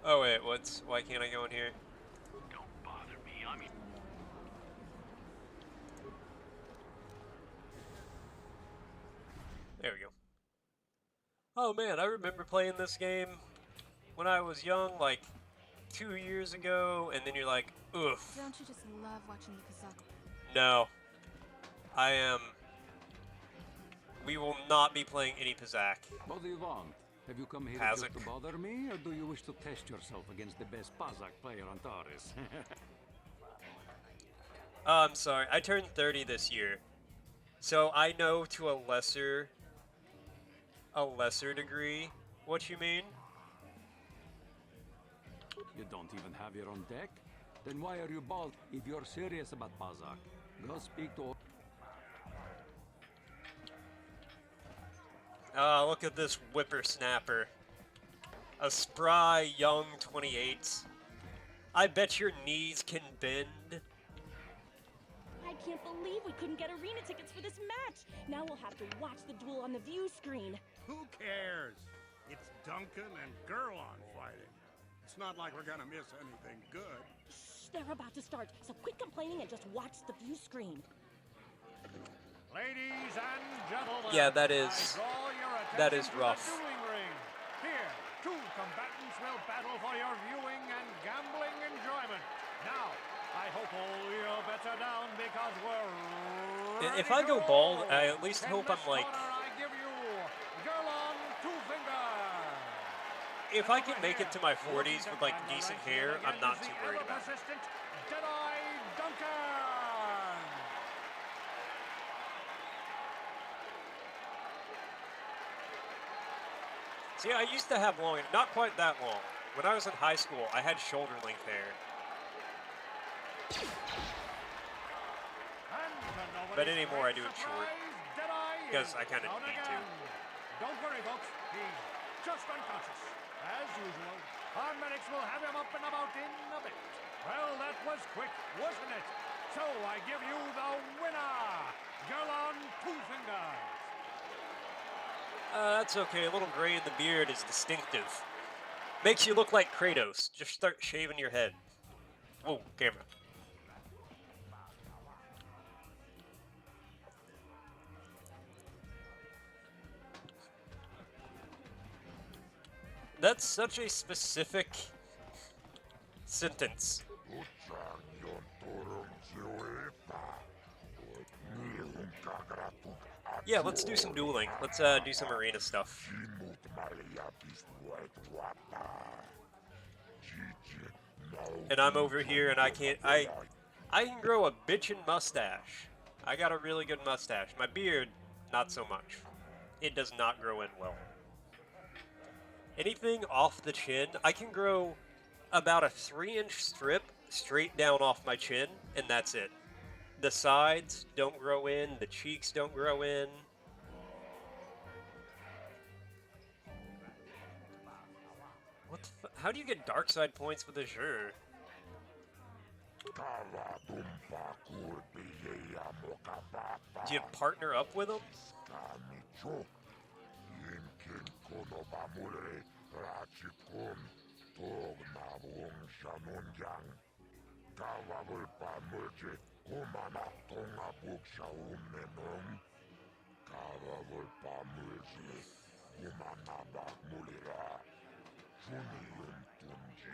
Oh wait, why can't I go in here? Don't bother me, I'm in. There we go. Oh man, I remember playing this game when I was young, like 2 years ago, and then you're like, oof. Don't you just love watching the Kazakh? No. I am... We will not be playing any Pazak. What do you want? Have you come here just to bother me, or do you wish to test yourself against the best Pazak player on Taurus? I'm sorry, I turned 30 this year. So I know to a lesser degree what you mean. You don't even have your own deck? Then why are you bald if you're serious about Pazak? Go speak to... Look at this whippersnapper. A spry, young 28. I bet your knees can bend. I can't believe we couldn't get arena tickets for this match. Now we'll have to watch the duel on the view screen. Who cares? It's Duncan and Gerlon fighting. It's not like we're gonna miss anything good. Shh, they're about to start, so quit complaining and just watch the view screen. Ladies and gentlemen, Yeah, that is rough. Here, two combatants will battle for your viewing and gambling enjoyment. Now, I hope all your bets are down because we're If I go bald, I at least hope I'm like... I give you Gerlon Two-Finger. If I can make it to my 40s with like decent hair, I'm not too worried about it. Deadeye Duncan. See, I used to have long, not quite that long. When I was in high school, I had shoulder length hair. But anymore, I do it short. Because I kind of need to. Don't worry, folks. He's just unconscious. As usual, our medics will have him up and about in a bit. Well, that was quick, wasn't it? So I give you the winner, Gerlon Two-Fingers. That's okay. A little gray in the beard is distinctive. Makes you look like Kratos. Just start shaving your head. Whoa, camera. That's such a specific sentence. Yeah, let's do some dueling. Let's do some arena stuff. And I'm over here and I can grow a bitchin' mustache. I got a really good mustache. My beard, not so much. It does not grow in well. Anything off the chin, I can grow about a 3-inch strip straight down off my chin, and that's it. The sides don't grow in, the cheeks don't grow in. What the how do you get dark side points with a Azure? Do you partner up with them?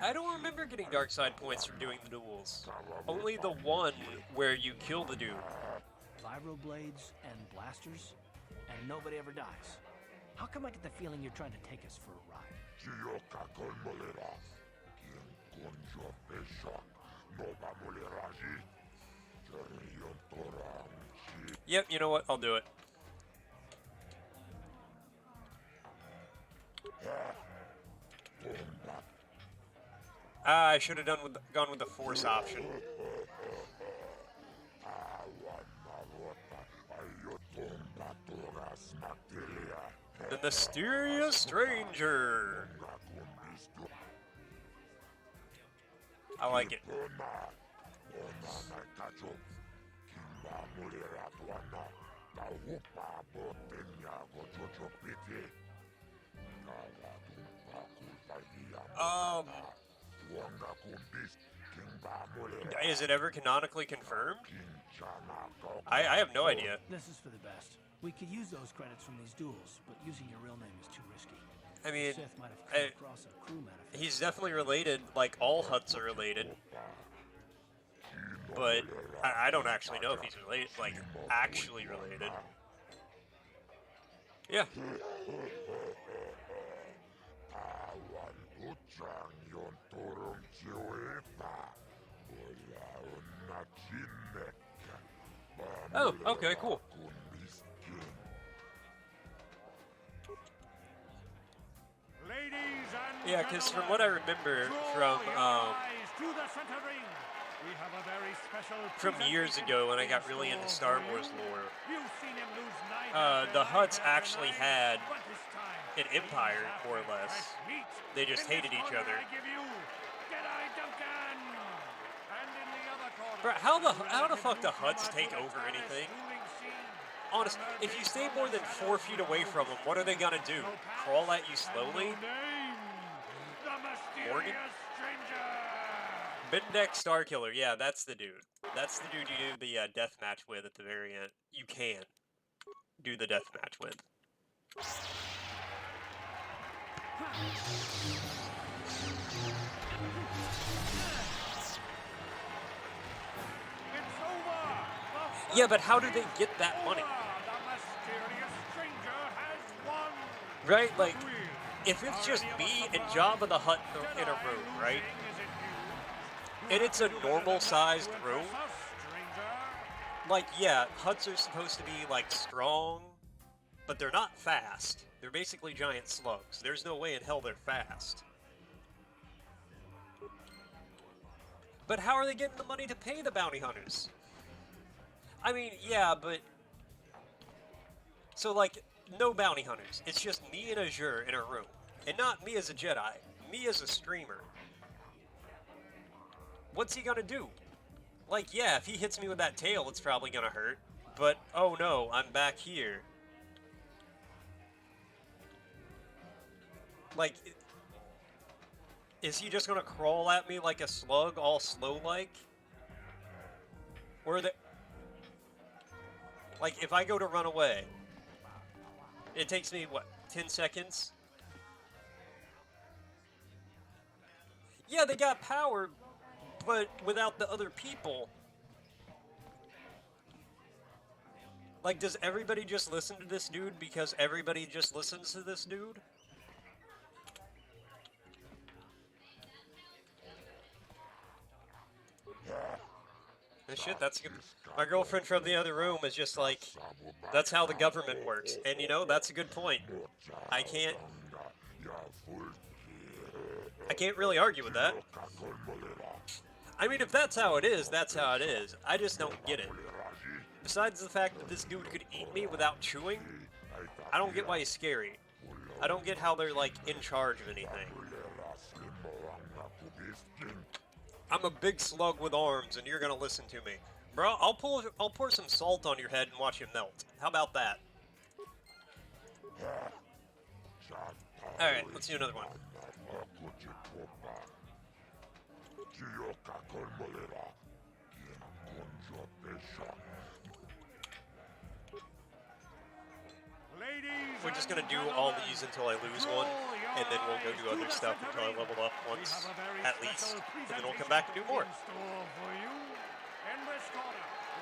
I don't remember getting dark side points from doing the duels. Only the one where you kill the dude. Vibroblades and blasters, and nobody ever dies. How come I get the feeling you're trying to take us for a ride? Yep, you know what? I'll do it. I should have gone with the force option. The mysterious stranger. I like it. Is it ever canonically confirmed? I have no idea. This is for the best. We could use those credits from these duels, but using your real name is too risky. I mean, Sith might have come across a crew manifest. He's definitely related, like all Hutts are related. But I don't actually know if he's related, like actually related. Yeah. Oh, okay, cool. Yeah, because from what I remember from years ago when I got really into Star Wars lore, the Hutts actually had an empire, more or less. They just hated each other. Bro, how the fuck the Hutts take over anything? Honest, if you stay more than 4 feet away from them, what are they gonna do? Crawl at you slowly? Morgan? Midneck Starkiller, yeah, that's the dude. That's the dude you do the death match with at the very end. You can do the death match with. Yeah, but how do they get that money? Right? Like, if it's just me and Jabba the Hutt in a room, right? And it's a normal-sized room. Like, yeah, Hutts are supposed to be, like, strong, but they're not fast. They're basically giant slugs. There's no way in hell they're fast. But how are they getting the money to pay the bounty hunters? I mean, yeah, but... So, like, no bounty hunters. It's just me and Azure in a room. And not me as a Jedi. Me as a streamer. What's he gonna do? Like, yeah, if he hits me with that tail, it's probably gonna hurt. But, oh no, I'm back here. Like, is he just gonna crawl at me like a slug, all slow-like? Or the... Like, if I go to run away, it takes me, what, 10 seconds? Yeah, they got power, but without the other people. Like, does everybody just listen to this dude because everybody just listens to this dude? Shit, that's good. My girlfriend from the other room is just like, that's how the government works. And you know, that's a good point. I can't really argue with that. I mean, if that's how it is, that's how it is. I just don't get it. Besides the fact that this dude could eat me without chewing, I don't get why he's scary. I don't get how they're, like, in charge of anything. I'm a big slug with arms, and you're gonna listen to me. Bro, I'll pour some salt on your head and watch it melt. How about that? Alright, let's do another one. We're just gonna do all these until I lose one, and then we'll go do other stuff until I level up once, at least, and then we'll come back and do more.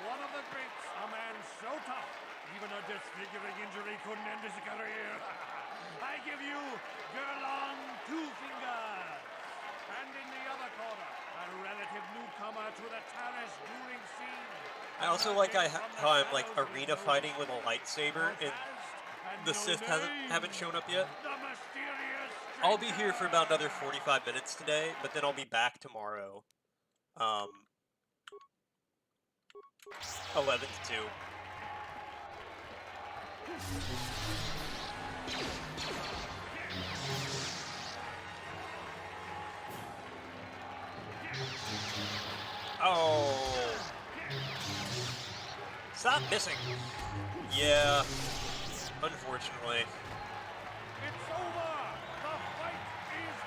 One of the greats, a man so tough, even a disfiguring injury couldn't end his career. I give you Gerlong Two Fingers. And in the other corner, a relative newcomer to the Taris dueling scene. I also like how I'm like arena fighting with a lightsaber, and the Sith haven't shown up yet. The mysterious I'll be here for about another 45 minutes today, but then I'll be back tomorrow. 11 to 2. Oh. Stop missing. Yeah. Unfortunately. It's over! The fight is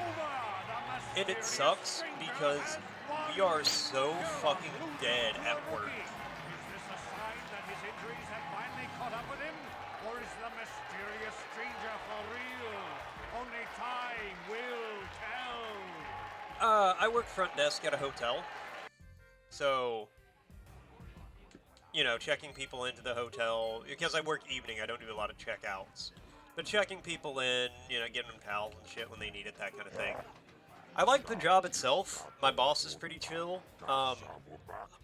over! And it sucks because we are so fucking dead at work. Is this a sign that his injuries have finally caught up with him? Or is the mysterious stranger for real? Only time will tell. I work front desk at a hotel. So, you know, checking people into the hotel, because I work evening, I don't do a lot of checkouts. But checking people in, you know, getting them towels and shit when they need it, that kind of thing. I like the job itself. My boss is pretty chill.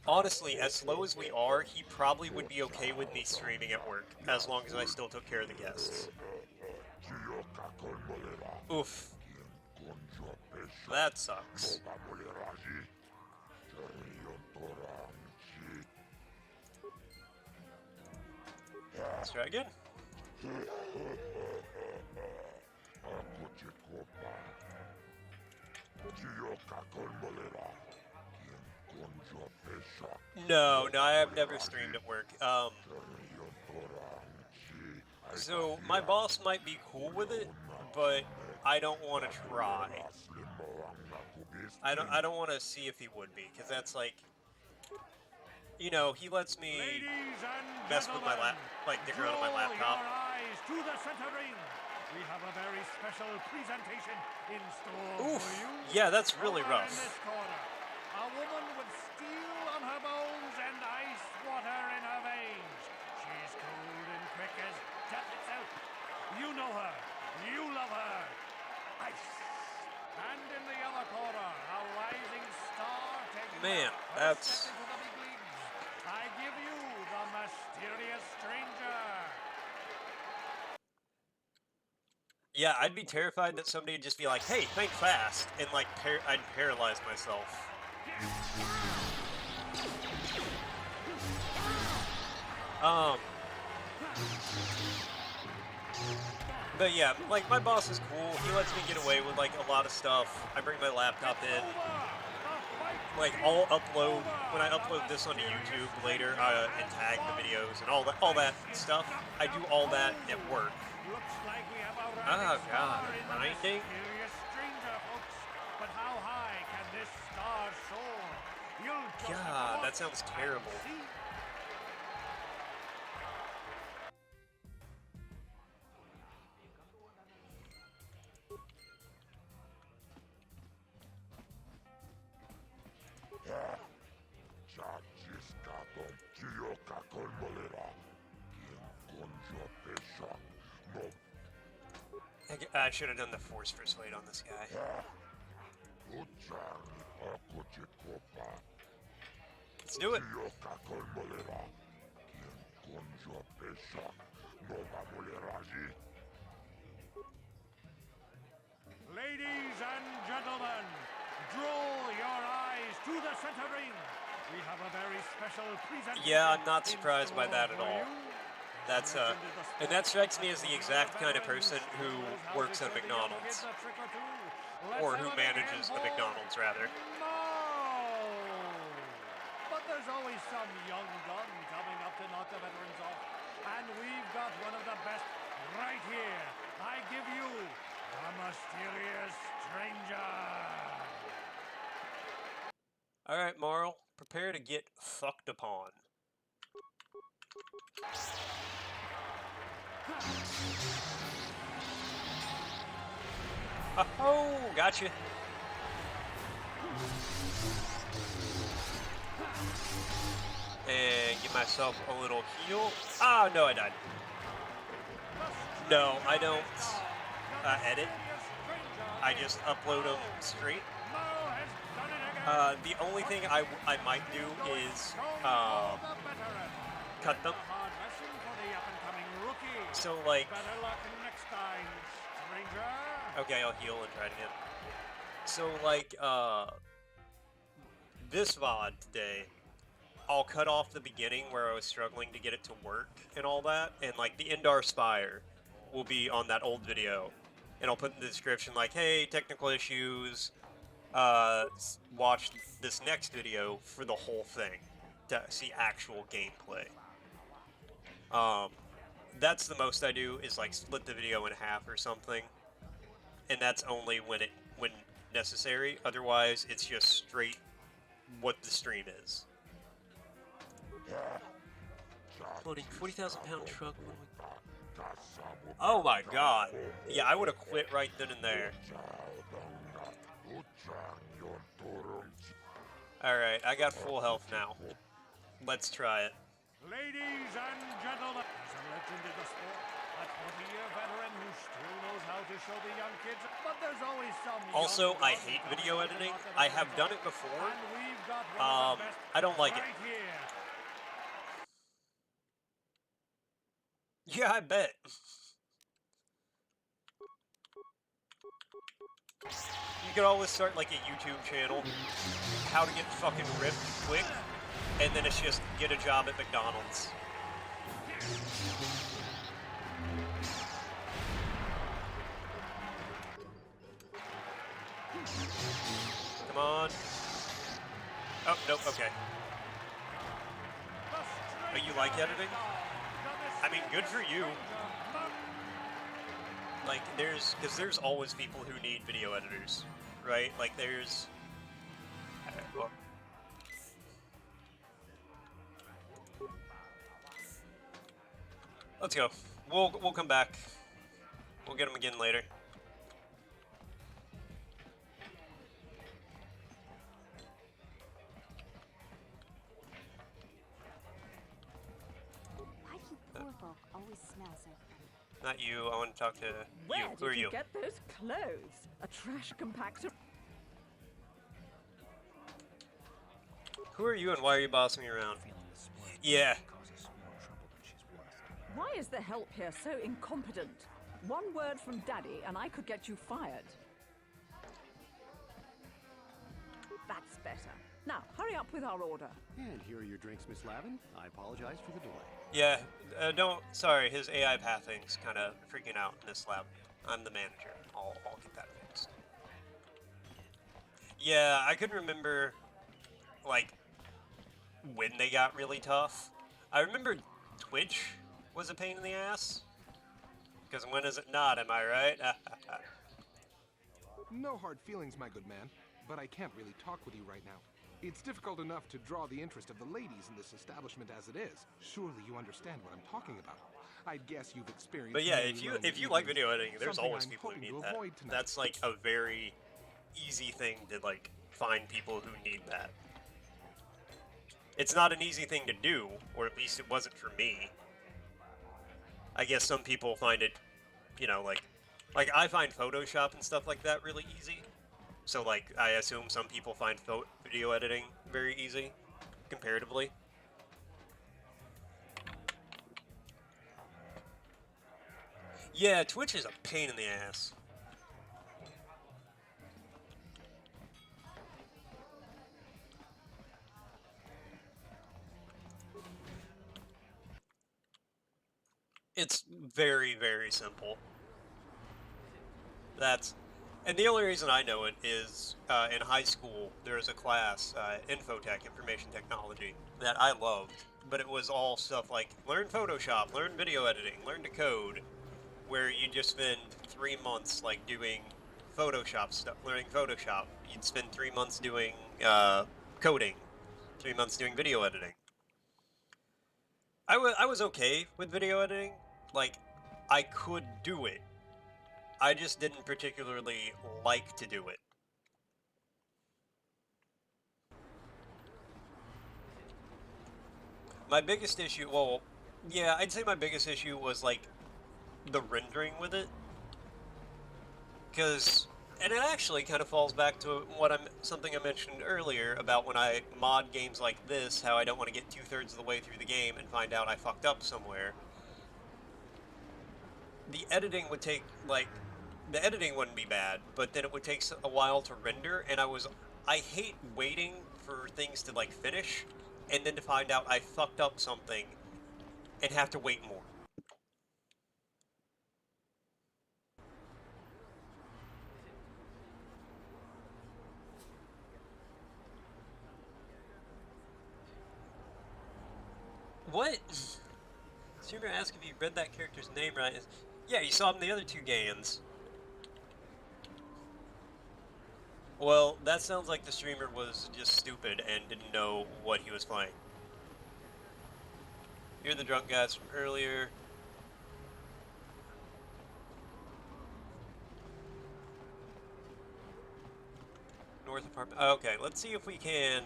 Honestly, as slow as we are, he probably would be okay with me streaming at work, as long as I still took care of the guests. Oof. That sucks. Let's try again. No, I have never streamed at work. So my boss might be cool with it, but I don't want to try. I don't want to see if he would be, because that's like, you know, he lets me mess with my dig around on my laptop. To the center ring. We have a very special presentation in store Oof. for you. Yeah, that's really Over rough. in this corner, a woman with steel on her bones and ice water in her veins. She's cold and quick as death itself. You know her. You love her. Ice. And in the other corner, a rising star taking Man, her that's... step into the big leagues. I give you the mysterious stranger. Yeah, I'd be terrified that somebody would just be like, hey, think fast, and like, I'd paralyze myself. But yeah, like, my boss is cool, he lets me get away with, like, a lot of stuff. I bring my laptop in. Like, I'll upload, when I upload this onto YouTube later, and tag the videos and all that stuff, I do all that at work. Oh god, grinding? God, that sounds terrible. I should have done the force persuade on this guy. Let's do it. Ladies and gentlemen, draw your eyes to the center ring. We have a very special presentation. Yeah, I'm not surprised by that at all. That's and that strikes me as the exact kind of person who works at McDonald's, or who manages a McDonald's rather. But there's always some young gun coming up to knock the veterans off, and we've got one of the best right here. I give you the mysterious stranger. All right, Marl, prepare to get fucked upon. Oh, gotcha. And give myself a little heal. Ah, no, I died. No, I don't edit. I just upload them straight. The only thing I might do is cut them. So, like, Okay, I'll heal and try it again. So, like, this VOD today, I'll cut off the beginning where I was struggling to get it to work and all that, and, like, the Indar Spire will be on that old video. And I'll put in the description, like, hey, technical issues, watch this next video for the whole thing to see actual gameplay. That's the most I do, is, like, split the video in half or something. And that's only when necessary. Otherwise, it's just straight what the stream is. Loading 40,000-pound truck. Oh my god. Yeah, I would have quit right then and there. Alright, I got full health now. Let's try it. Ladies and gentlemen, there's a legend in the sport. A 20-year veteran who still knows how to show the young kids, but there's always some. Also, I hate video editing. I have done it before. I don't like it. Yeah, I bet. You could always start like a YouTube channel, how to get fucking ripped quick, and then it's just get a job at McDonald's. Come on. Oh, nope, okay. Oh, you like editing? I mean, good for you. Like, because there's always people who need video editors, right? Like, there's... Well, let's go. We'll come back. We'll get them again later. Why do poor folk always smell so? Not you. I want to talk to you. Where Who are did you you? get those clothes? A trash compactor? Who are you and why are you bossing me around? Yeah. Why is the help here so incompetent? One word from Daddy and I could get you fired. That's better. Now, hurry up with our order. And here are your drinks, Miss Lavin. I apologize for the delay. Yeah, sorry, his AI pathing's kind of freaking out in this lab. I'm the manager. I'll get that fixed. Yeah, I couldn't remember, like, when they got really tough. I remember Twitch was a pain in the ass. Because when is it not, am I right? No hard feelings, my good man, but I can't really talk with you right now. It's difficult enough to draw the interest of the ladies in this establishment as it is. Surely you understand what I'm talking about. I'd guess you've experienced... But yeah, if you like video editing, there's always people who need that. That's like a very easy thing to like find people who need that. It's not an easy thing to do, or at least it wasn't for me. I guess some people find it, you know, like I find Photoshop and stuff like that really easy. So, like, I assume some people find video editing very easy, comparatively. Yeah, Twitch is a pain in the ass. It's very, very simple. And the only reason I know it is in high school there was a class, Infotech, Information Technology, that I loved, but it was all stuff like learn Photoshop, learn video editing, learn to code, where you just spend 3 months like doing Photoshop stuff, learning Photoshop. You'd spend 3 months doing coding, 3 months doing video editing. I was okay with video editing, like I could do it. I just didn't particularly like to do it. My biggest issue, well, yeah, I'd say my biggest issue was, like, the rendering with it. Because, and it actually kind of falls back to something I mentioned earlier about when I mod games like this, how I don't want to get 2/3 of the way through the game and find out I fucked up somewhere. The editing would take, like, the editing wouldn't be bad, but then it would take a while to render, and I hate waiting for things to like finish, and then to find out I fucked up something and have to wait more. What? Streamer asked if you read that character's name right. Yeah, you saw him in the other two games. Well, that sounds like the streamer was just stupid and didn't know what he was playing. You're the drunk guys from earlier. North apartment. Okay, let's see if we can...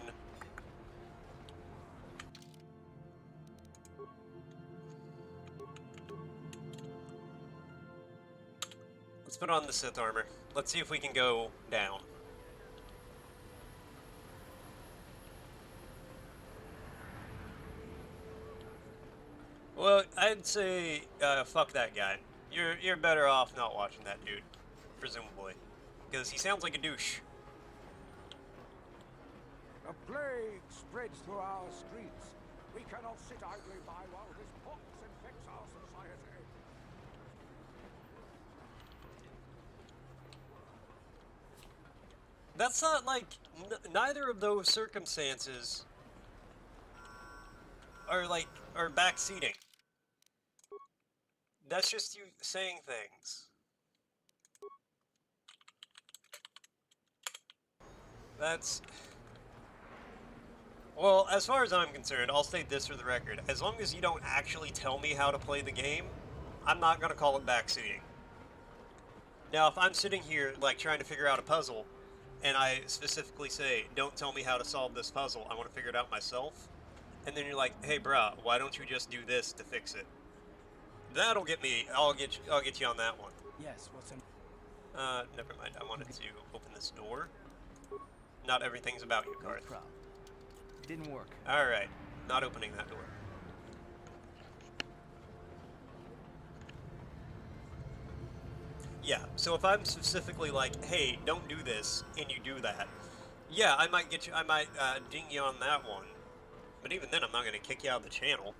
Let's put on the Sith armor. Let's see if we can go down. Well, I'd say fuck that guy. You're better off not watching that dude, presumably, because he sounds like a douche. A plague spreads through our streets. We cannot sit idly by while this pox infects our society. That's not like neither of those circumstances are backseating. That's just you saying things. That's... Well, as far as I'm concerned, I'll state this for the record. As long as you don't actually tell me how to play the game, I'm not going to call it backseating. Now, if I'm sitting here, like, trying to figure out a puzzle, and I specifically say, don't tell me how to solve this puzzle, I want to figure it out myself, and then you're like, hey, bruh, why don't you just do this to fix it? That'll get me, I'll get you on that one. Yes, what's in... Never mind, I wanted to open this door. Not everything's about you, Karth. No problem. Didn't work. Alright, not opening that door. Yeah, so if I'm specifically like, hey, don't do this, and you do that, yeah, I might ding you on that one. But even then, I'm not going to kick you out of the channel.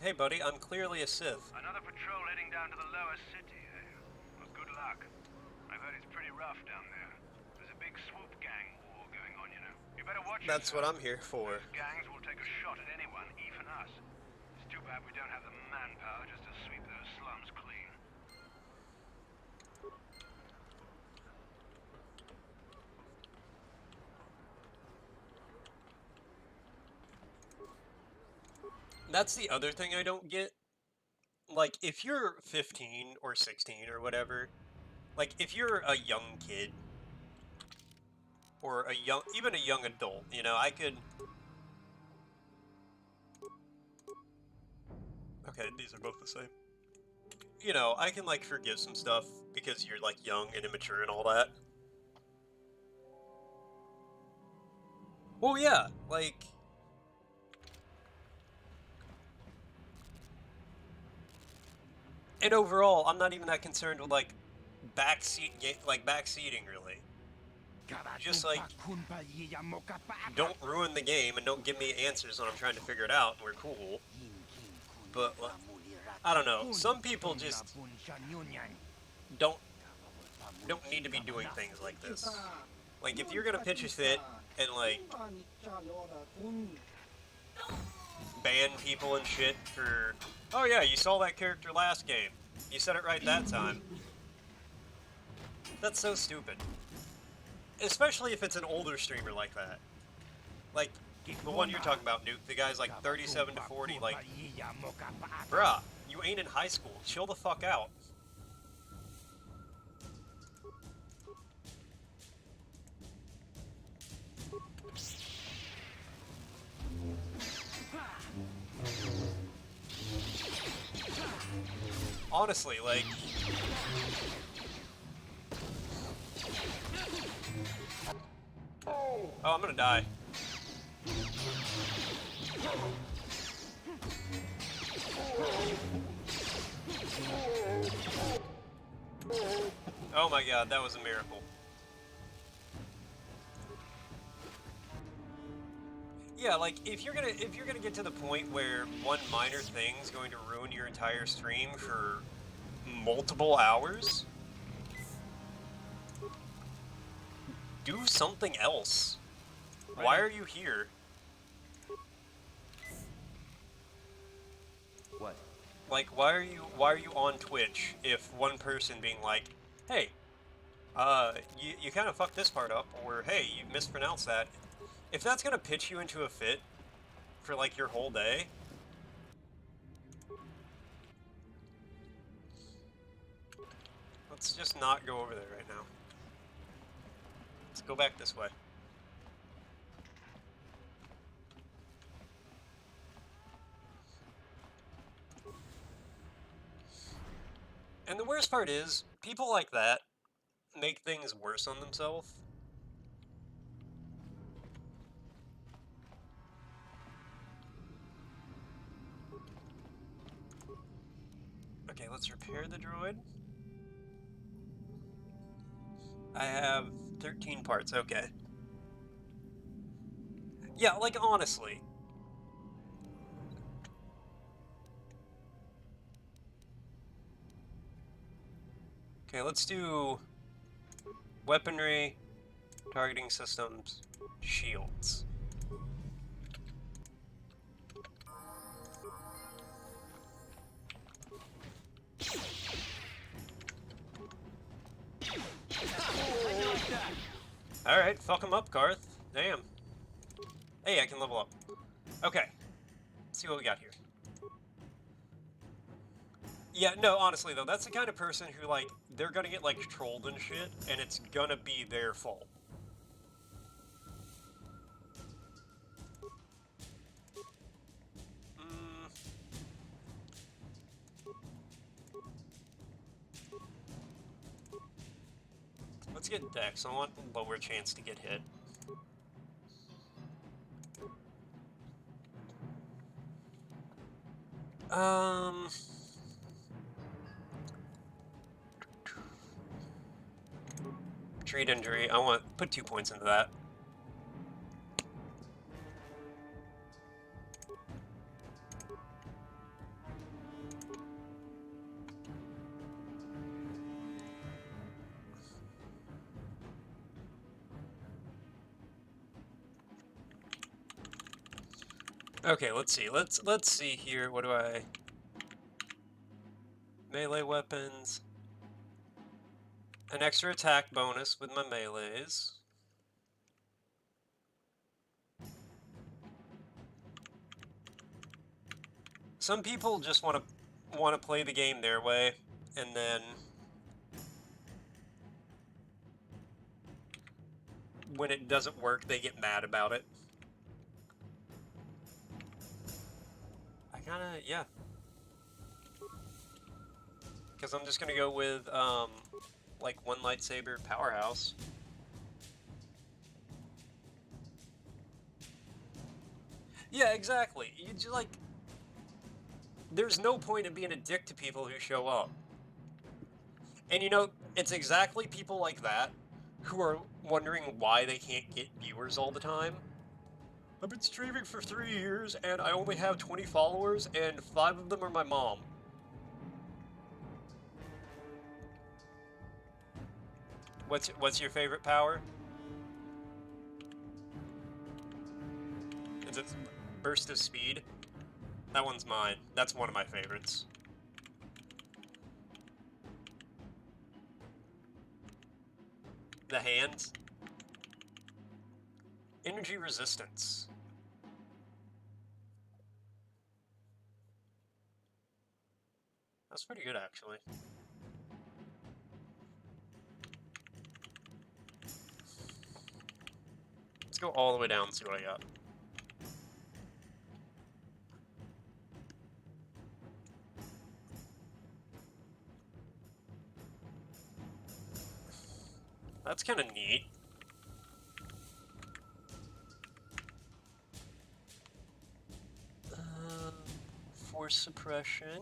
Hey, buddy, I'm clearly a Sith. Another patrol heading down to the lower city, eh? Well, good luck. I've heard it's pretty rough down there. There's a big swoop gang war going on, you know. You better watch That's what I'm here for. Those gangs will take a shot at anyone, even us. It's too bad we don't have the manpower just to sweep those slums clean. That's the other thing I don't get. Like, if you're 15 or 16 or whatever, like, if you're a young kid, or even a young adult, you know, I could... Okay, these are both the same. You know, I can, like, forgive some stuff because you're, like, young and immature and all that. Well, yeah, like... And overall, I'm not even that concerned with, like, backseating, really. Just, like, don't ruin the game and don't give me answers when I'm trying to figure it out, and we're cool. But, I don't know, some people just don't need to be doing things like this. Like, if you're gonna pitch a fit and, like, ban people and shit for... Oh yeah, you saw that character last game. You said it right that time. That's so stupid. Especially if it's an older streamer like that. Like, the one you're talking about, Nuke, the guy's like 37 to 40, like... Bruh, you ain't in high school. Chill the fuck out. Honestly, like... Oh, I'm gonna die. Oh my god, that was a miracle. Yeah, like if you're gonna get to the point where one minor thing's going to ruin your entire stream for multiple hours, do something else. Why are you here? What? Like, why are you on Twitch if one person being like, hey, you kind of fucked this part up, or hey, you mispronounced that. If that's gonna pitch you into a fit for like your whole day, let's just not go over there right now. Let's go back this way. And the worst part is, people like that make things worse on themselves. Okay, let's repair the droid. I have 13 parts, okay. Yeah, like, honestly. Okay, let's do weaponry, targeting systems, shields. Alright, fuck him up, Garth. Damn. Hey, I can level up. Okay. Let's see what we got here. Yeah, no, honestly, though, that's the kind of person who, like, they're gonna get, like, trolled and shit, and it's gonna be their fault. Let's get Dex. I want lower chance to get hit. Treat injury. I want put 2 points into that. Okay, let's see. Let's see here. What do I... Melee weapons. An extra attack bonus with my melees. Some people just want to play the game their way, and then when it doesn't work, they get mad about it. I kinda, yeah. Because I'm just gonna go with, like, one lightsaber powerhouse. Yeah, exactly. You just, like... There's no point in being a dick to people who show up. And, you know, it's exactly people like that who are wondering why they can't get viewers all the time. I've been streaming for 3 years, and I only have 20 followers, and 5 of them are my mom. What's your favorite power? Is it Burst of Speed? That one's mine. That's one of my favorites. The hands. Energy resistance. That's pretty good, actually. Let's go all the way down and see what I got. That's kind of neat. force suppression.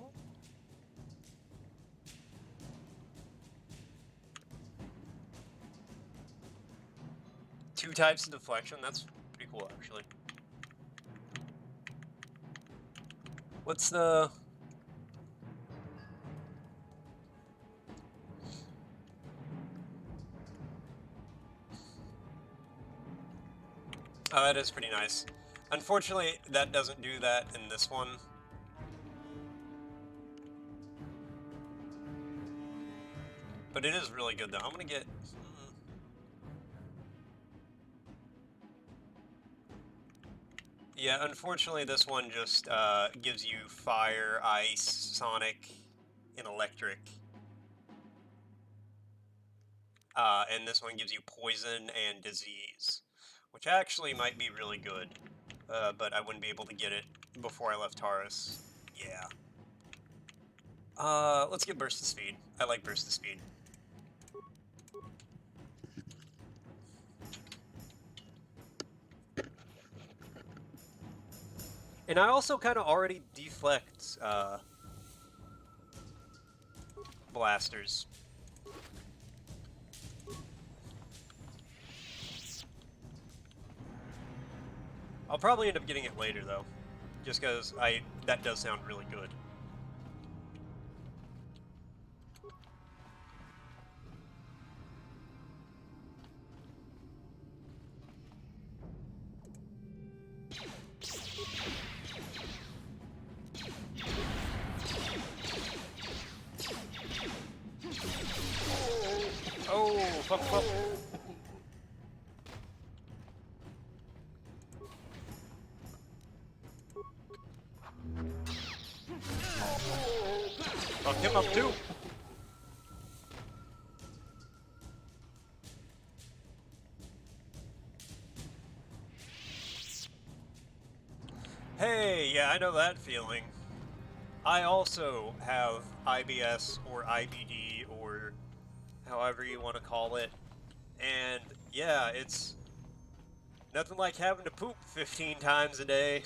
Two types of deflection. That's pretty cool, actually. What's the... Oh, that is pretty nice. Unfortunately, that doesn't do that in this one. But it is really good, though. I'm gonna get... Yeah, unfortunately, this one just gives you fire, ice, sonic, and electric. And this one gives you poison and disease, which actually might be really good. But I wouldn't be able to get it before I left Taurus. Yeah. Let's get burst of speed. I like burst of speed. And I also kind of already deflect blasters. I'll probably end up getting it later, though, just because that does sound really good. Oh, fuck, fuck. Fuck him up too. Hey, yeah, I know that feeling. I also have IBS or IBD or however you want to call it. And yeah, it's nothing like having to poop 15 times a day.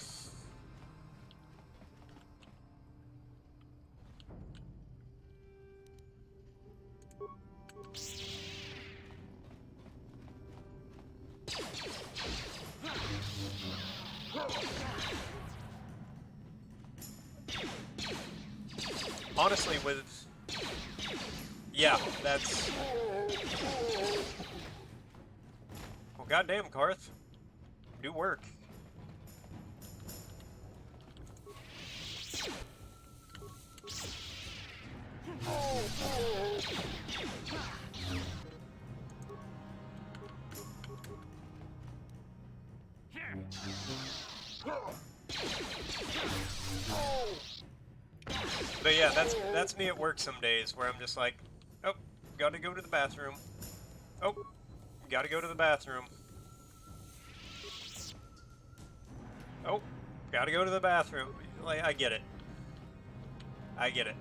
Honestly, with... Yeah, that's... Well, goddamn, Karth. Do work. But yeah, that's me at work some days, where I'm just like, oh, gotta go to the bathroom. Oh, gotta go to the bathroom. Oh, gotta go to the bathroom. Like, I get it. I get it.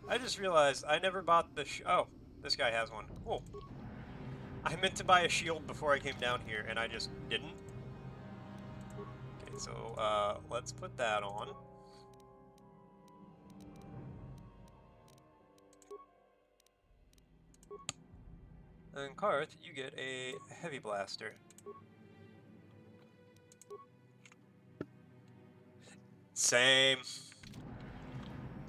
I just realized I never bought the oh, this guy has one. Cool. I meant to buy a shield before I came down here, and I just didn't. Okay, so, let's put that on. And Karth, you get a heavy blaster. Same.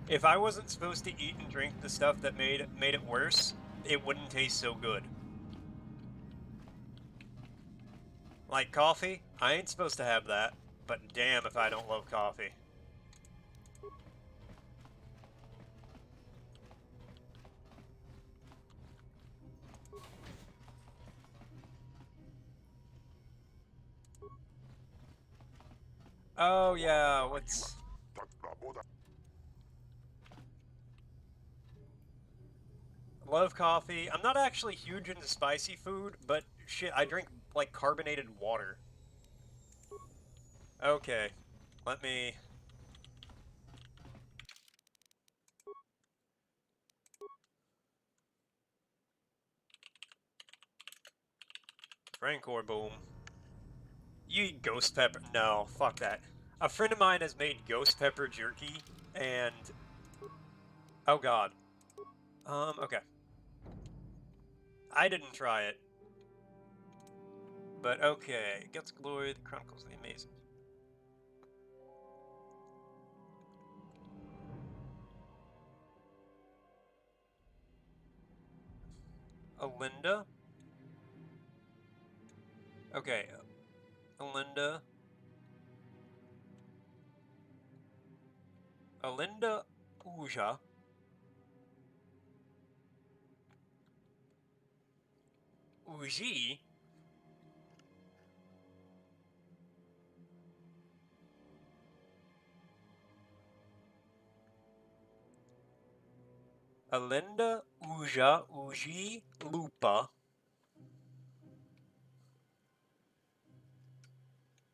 If I wasn't supposed to eat and drink the stuff that made it worse, it wouldn't taste so good. Like coffee, I ain't supposed to have that, but damn if I don't love coffee. Oh yeah, what's... Love coffee. I'm not actually huge into spicy food, but shit, I drink, like, carbonated water. Okay, let me... Rancor boom. You eat ghost pepper? No, fuck that. A friend of mine has made ghost pepper jerky, and oh god. Okay. I didn't try it, but okay. Guts of Glory, The Chronicles of the Amazing. Alinda? Okay. Alinda. Alinda Uja. Uji? Alinda Uja Uji Lupa.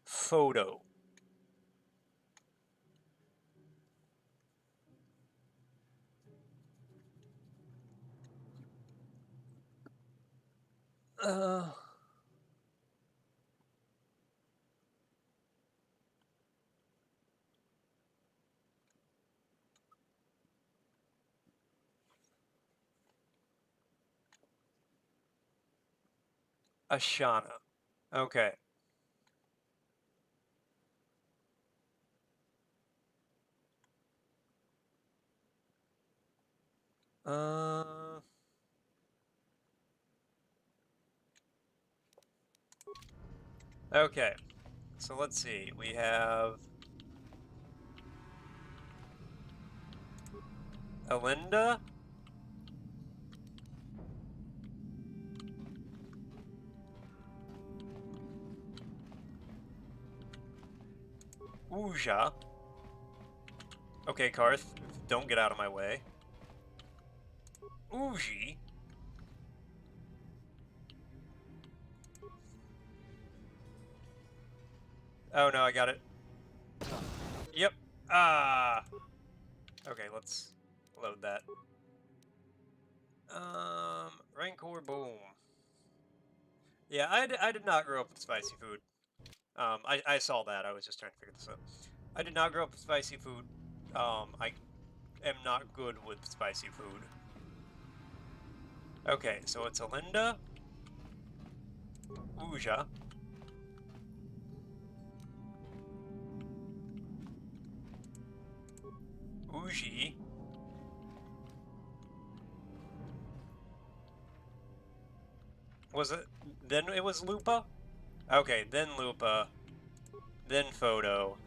Photo. Uh... Ashana. Okay. Okay. So let's see. We have Alinda. Uja. Okay, Karth, don't get out of my way. Uji. Oh no, I got it. Yep. Ah. Okay, let's load that. Rancor, boom. Yeah, I did not grow up with spicy food. I saw that. I was just trying to figure this out. I did not grow up with spicy food. I am not good with spicy food. Okay, so it's Alinda, Uja, Uji, was it? Then it was Lupa? Okay, then Lupa, then Photo,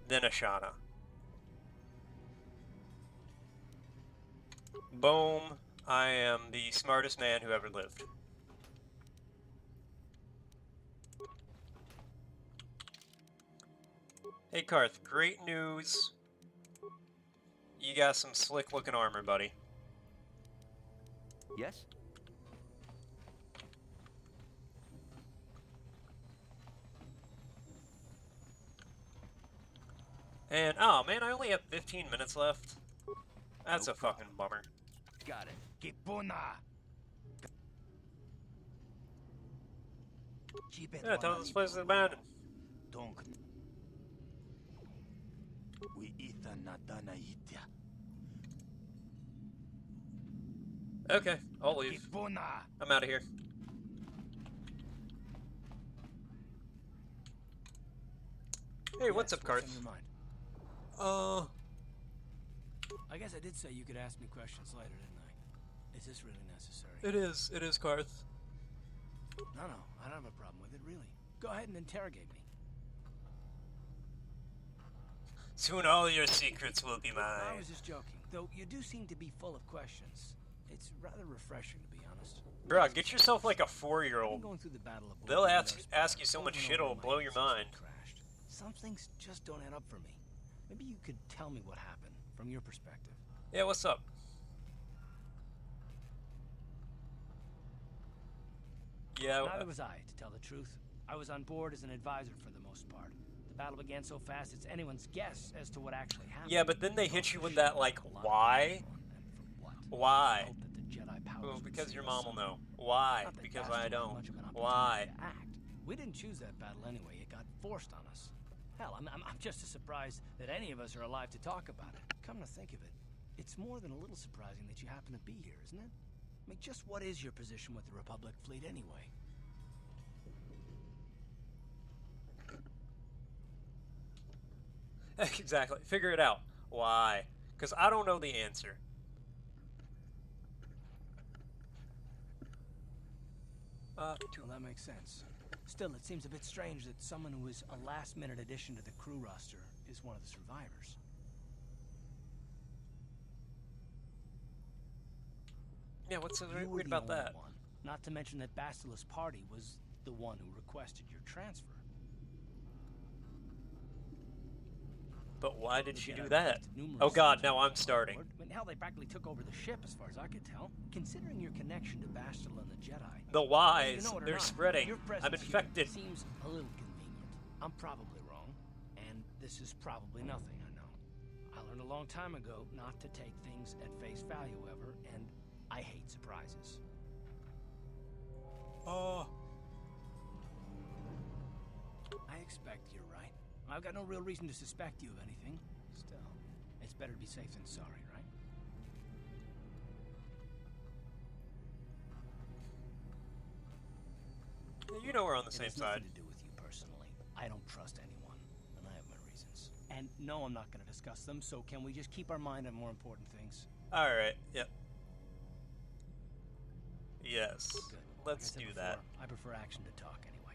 then Ashana. Boom, I am the smartest man who ever lived. Hey Karth, great news. You got some slick looking armor, buddy. Yes? And, oh man, I only have 15 minutes left. That's a fucking bummer. Got it. Yeah, tell this place is abandoned. Okay, I'll leave. I'm out of here. Hey, what's up, Karth? I guess I did say you could ask me questions later, didn't I? Is this really necessary? It is, Karth. No, I don't have a problem with it, really. Go ahead and interrogate me. Soon all your secrets will be mine. I was just joking, though you do seem to be full of questions. It's rather refreshing, to be honest. Bruh, get yourself like a 4-year-old. Going through the battle of They'll ask you so much shit it'll blow your mind. Some things just don't add up for me. Maybe you could tell me what happened, from your perspective. Yeah, what's up? Yeah. Neither was I, to tell the truth. I was on board as an advisor for the most part. The battle began so fast it's anyone's guess as to what actually happened. Yeah, but then they hit you with that, like, why? Why? Well, because your mom will know. Why? Because I don't. Why? We didn't choose that battle anyway. It got forced on us. Hell, I'm just as surprised that any of us are alive to talk about it. Come to think of it, it's more than a little surprising that you happen to be here, isn't it? I mean, just what is your position with the Republic fleet anyway? Exactly. Figure it out. Why? Because I don't know the answer. Well, that makes sense. Still, it seems a bit strange that someone who is a last-minute addition to the crew roster is one of the survivors. Yeah, what's so You were weird the about only that? one. Not to mention that Bastila's party was the one who requested your transfer. But why did she do that? Oh god, now I'm starting. But hell, they practically took over the ship as far as I could tell. Considering your connection to Bastila and the Jedi. The whys, You know it or they're not, spreading. your I'm presence infected. here seems a little convenient. I'm probably wrong, and this is probably nothing, I know. I learned a long time ago not to take things at face value ever, and I hate surprises. Oh. I expect you're right. I've got no real reason to suspect you of anything. Still, it's better to be safe than sorry, right? You know we're on the It same has side. nothing to do with you personally. I don't trust anyone, and I have my reasons. And no, I'm not going to discuss them, so can we just keep our mind on more important things? Alright, yep. Yes. Good. Let's Like I do said that. before, I prefer action to talk anyway.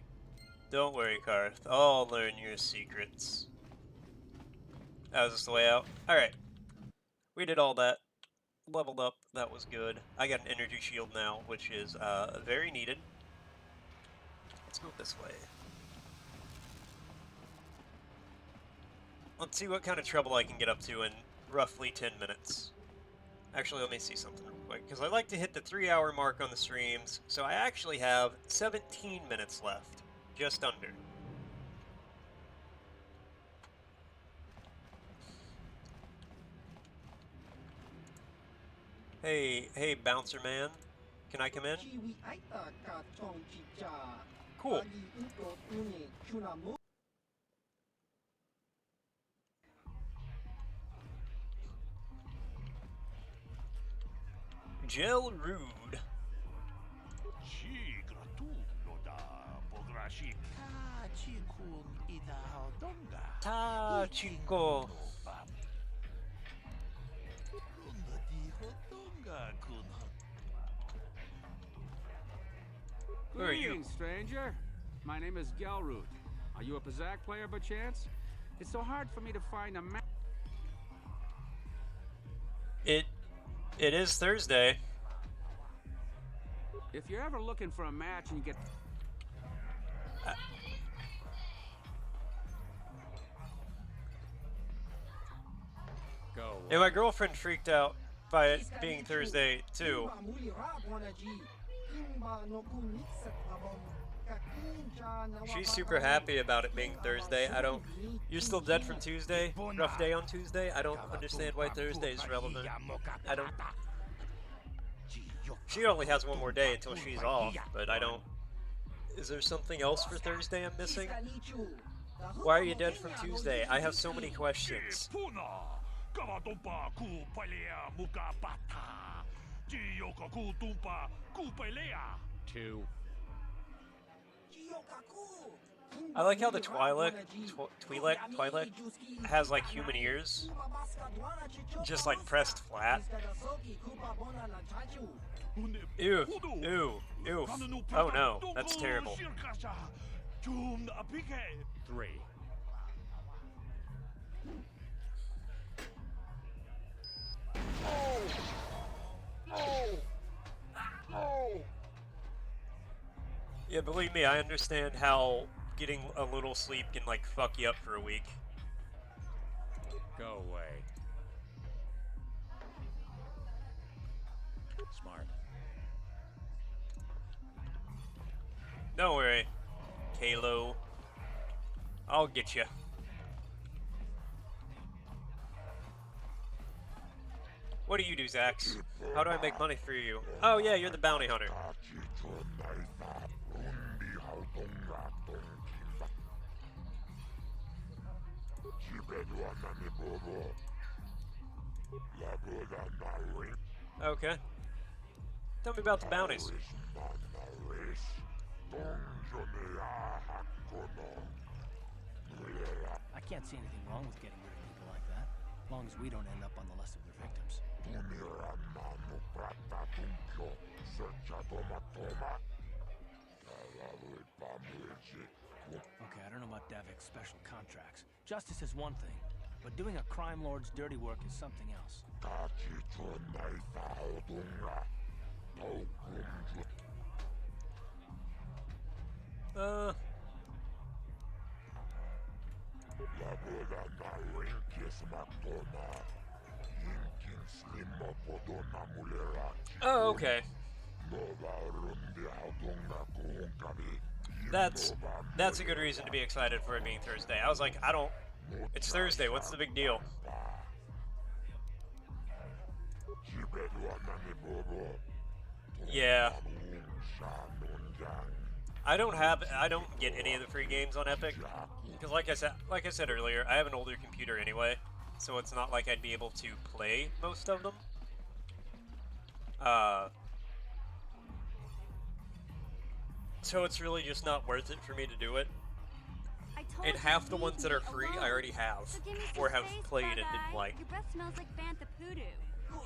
Don't worry, Karth. I'll learn your secrets. Oh, is this the way out? Alright. We did all that. Leveled up. That was good. I got an energy shield now, which is very needed. Let's go this way. Let's see what kind of trouble I can get up to in roughly 10 minutes. Actually, let me see something real quick, because I like to hit the 3-hour mark on the streams, so I actually have 17 minutes left. Just under. Hey, bouncer man. Can I come in? Cool. Gel Rude. Ta chico. Who are you? Stranger. My name is Gelroot. Are you a Pazak player by chance? It's so hard for me to find a map. It is Thursday. If you're ever looking for a match and you get... Go. And my girlfriend freaked out by it being Thursday, too. She's super happy about it being Thursday. You're still dead from Tuesday? Rough day on Tuesday? I don't understand why Thursday is relevant. She only has one more day until she's off, but I don't... Is there something else for Thursday I'm missing? Why are you dead from Tuesday? I have so many questions. Two. I like how the Twi'lek has like human ears, just like pressed flat. Ew, ew, ew. Oh no, that's terrible. 3. Yeah, believe me, I understand how getting a little sleep can like fuck you up for a week. Go away. Smart. Don't worry, Kalo. I'll get you. What do you do, Zax? How do I make money for you? Oh yeah, you're the bounty hunter. Okay. Tell me about the bounties. I can't see anything wrong with getting rid of people like that, as long as we don't end up on the list of their victims. Okay, I don't know about Davik's special contracts. Justice is one thing, but doing a crime lord's dirty work is something else. Oh, okay. That's a good reason to be excited for it being Thursday. I was like, it's Thursday, what's the big deal? Yeah. I don't get any of the free games on Epic, because like I said earlier, I have an older computer anyway, so it's not like I'd be able to play most of them. So it's really just not worth it for me to do it. And half the ones that are free, I already have, or have played and didn't like. Your breath smells like Bantha Poodoo. Who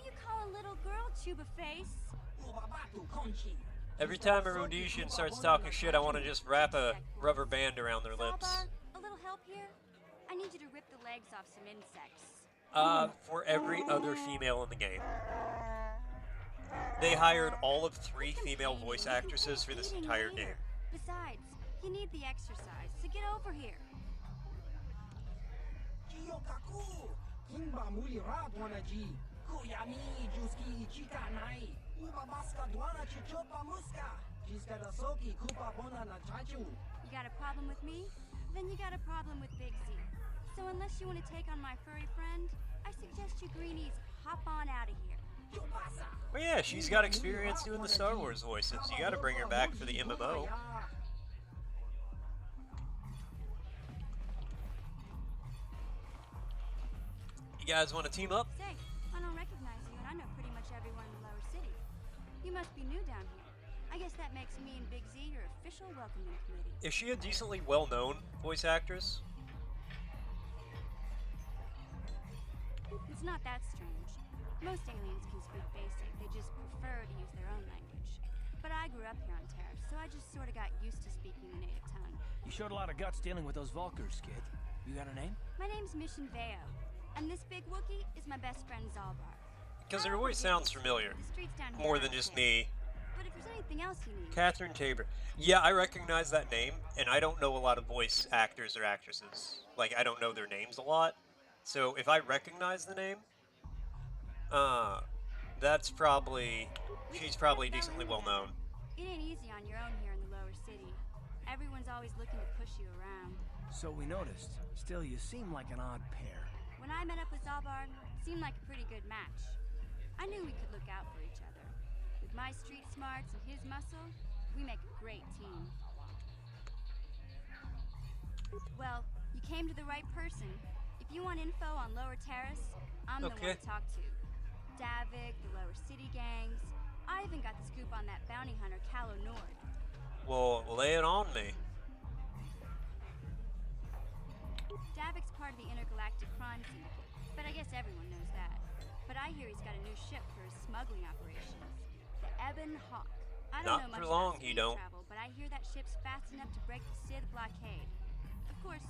you call a little girl, Chuba Face? Every time a Rhodesian starts talking shit, I want to just wrap a rubber band around their lips. A little help here? I need you to rip the legs off some insects. For every other female in the game. They hired all of 3 female voice actresses for this entire game. Besides, you need the exercise, so get over here. You got a problem with me? Then you got a problem with Big Z. So unless you want to take on my furry friend, I suggest you greenies hop on out of here. Well, yeah, she's got experience doing the Star Wars voices. You gotta bring her back for the MMO. You guys want to team up? Say, I don't recognize you, and I know pretty much everyone in the lower city. You must be new down here. I guess that makes me and Big Z your official welcoming committee. Is she a decently well-known voice actress? It's not that strange. Most aliens can speak basic, they just prefer to use their own language. But I grew up here on Terra, so I just sort of got used to speaking the native tongue. You showed a lot of guts dealing with those Vulkars, kid. You got a name? My name's Mission Veo, and this big Wookiee is my best friend Zalbar. Because her voice sounds familiar. More than just me. But if there's anything else you need... Catherine Tabor. Yeah, I recognize that name, and I don't know a lot of voice actors or actresses. Like, I don't know their names a lot. So if I recognize the name, she's probably decently well known. It ain't easy on your own here in the lower city. Everyone's always looking to push you around. So we noticed. Still, you seem like an odd pair. When I met up with Zalbar, it seemed like a pretty good match. I knew we could look out for each other. With my street smarts and his muscle, we make a great team. Well, you came to the right person. If you want info on Lower Terrace, I'm the one to talk to. Davik, the Lower City gangs. I even got the scoop on that bounty hunter, Calo Nord. Well, lay it on me. Davik's part of the intergalactic crime syndicate, but I guess everyone knows that. But I hear he's got a new ship for his smuggling operations. The Ebon Hawk. I don't know much about space travel, but I hear that ship's fast enough to break the Sith blockade. Of course,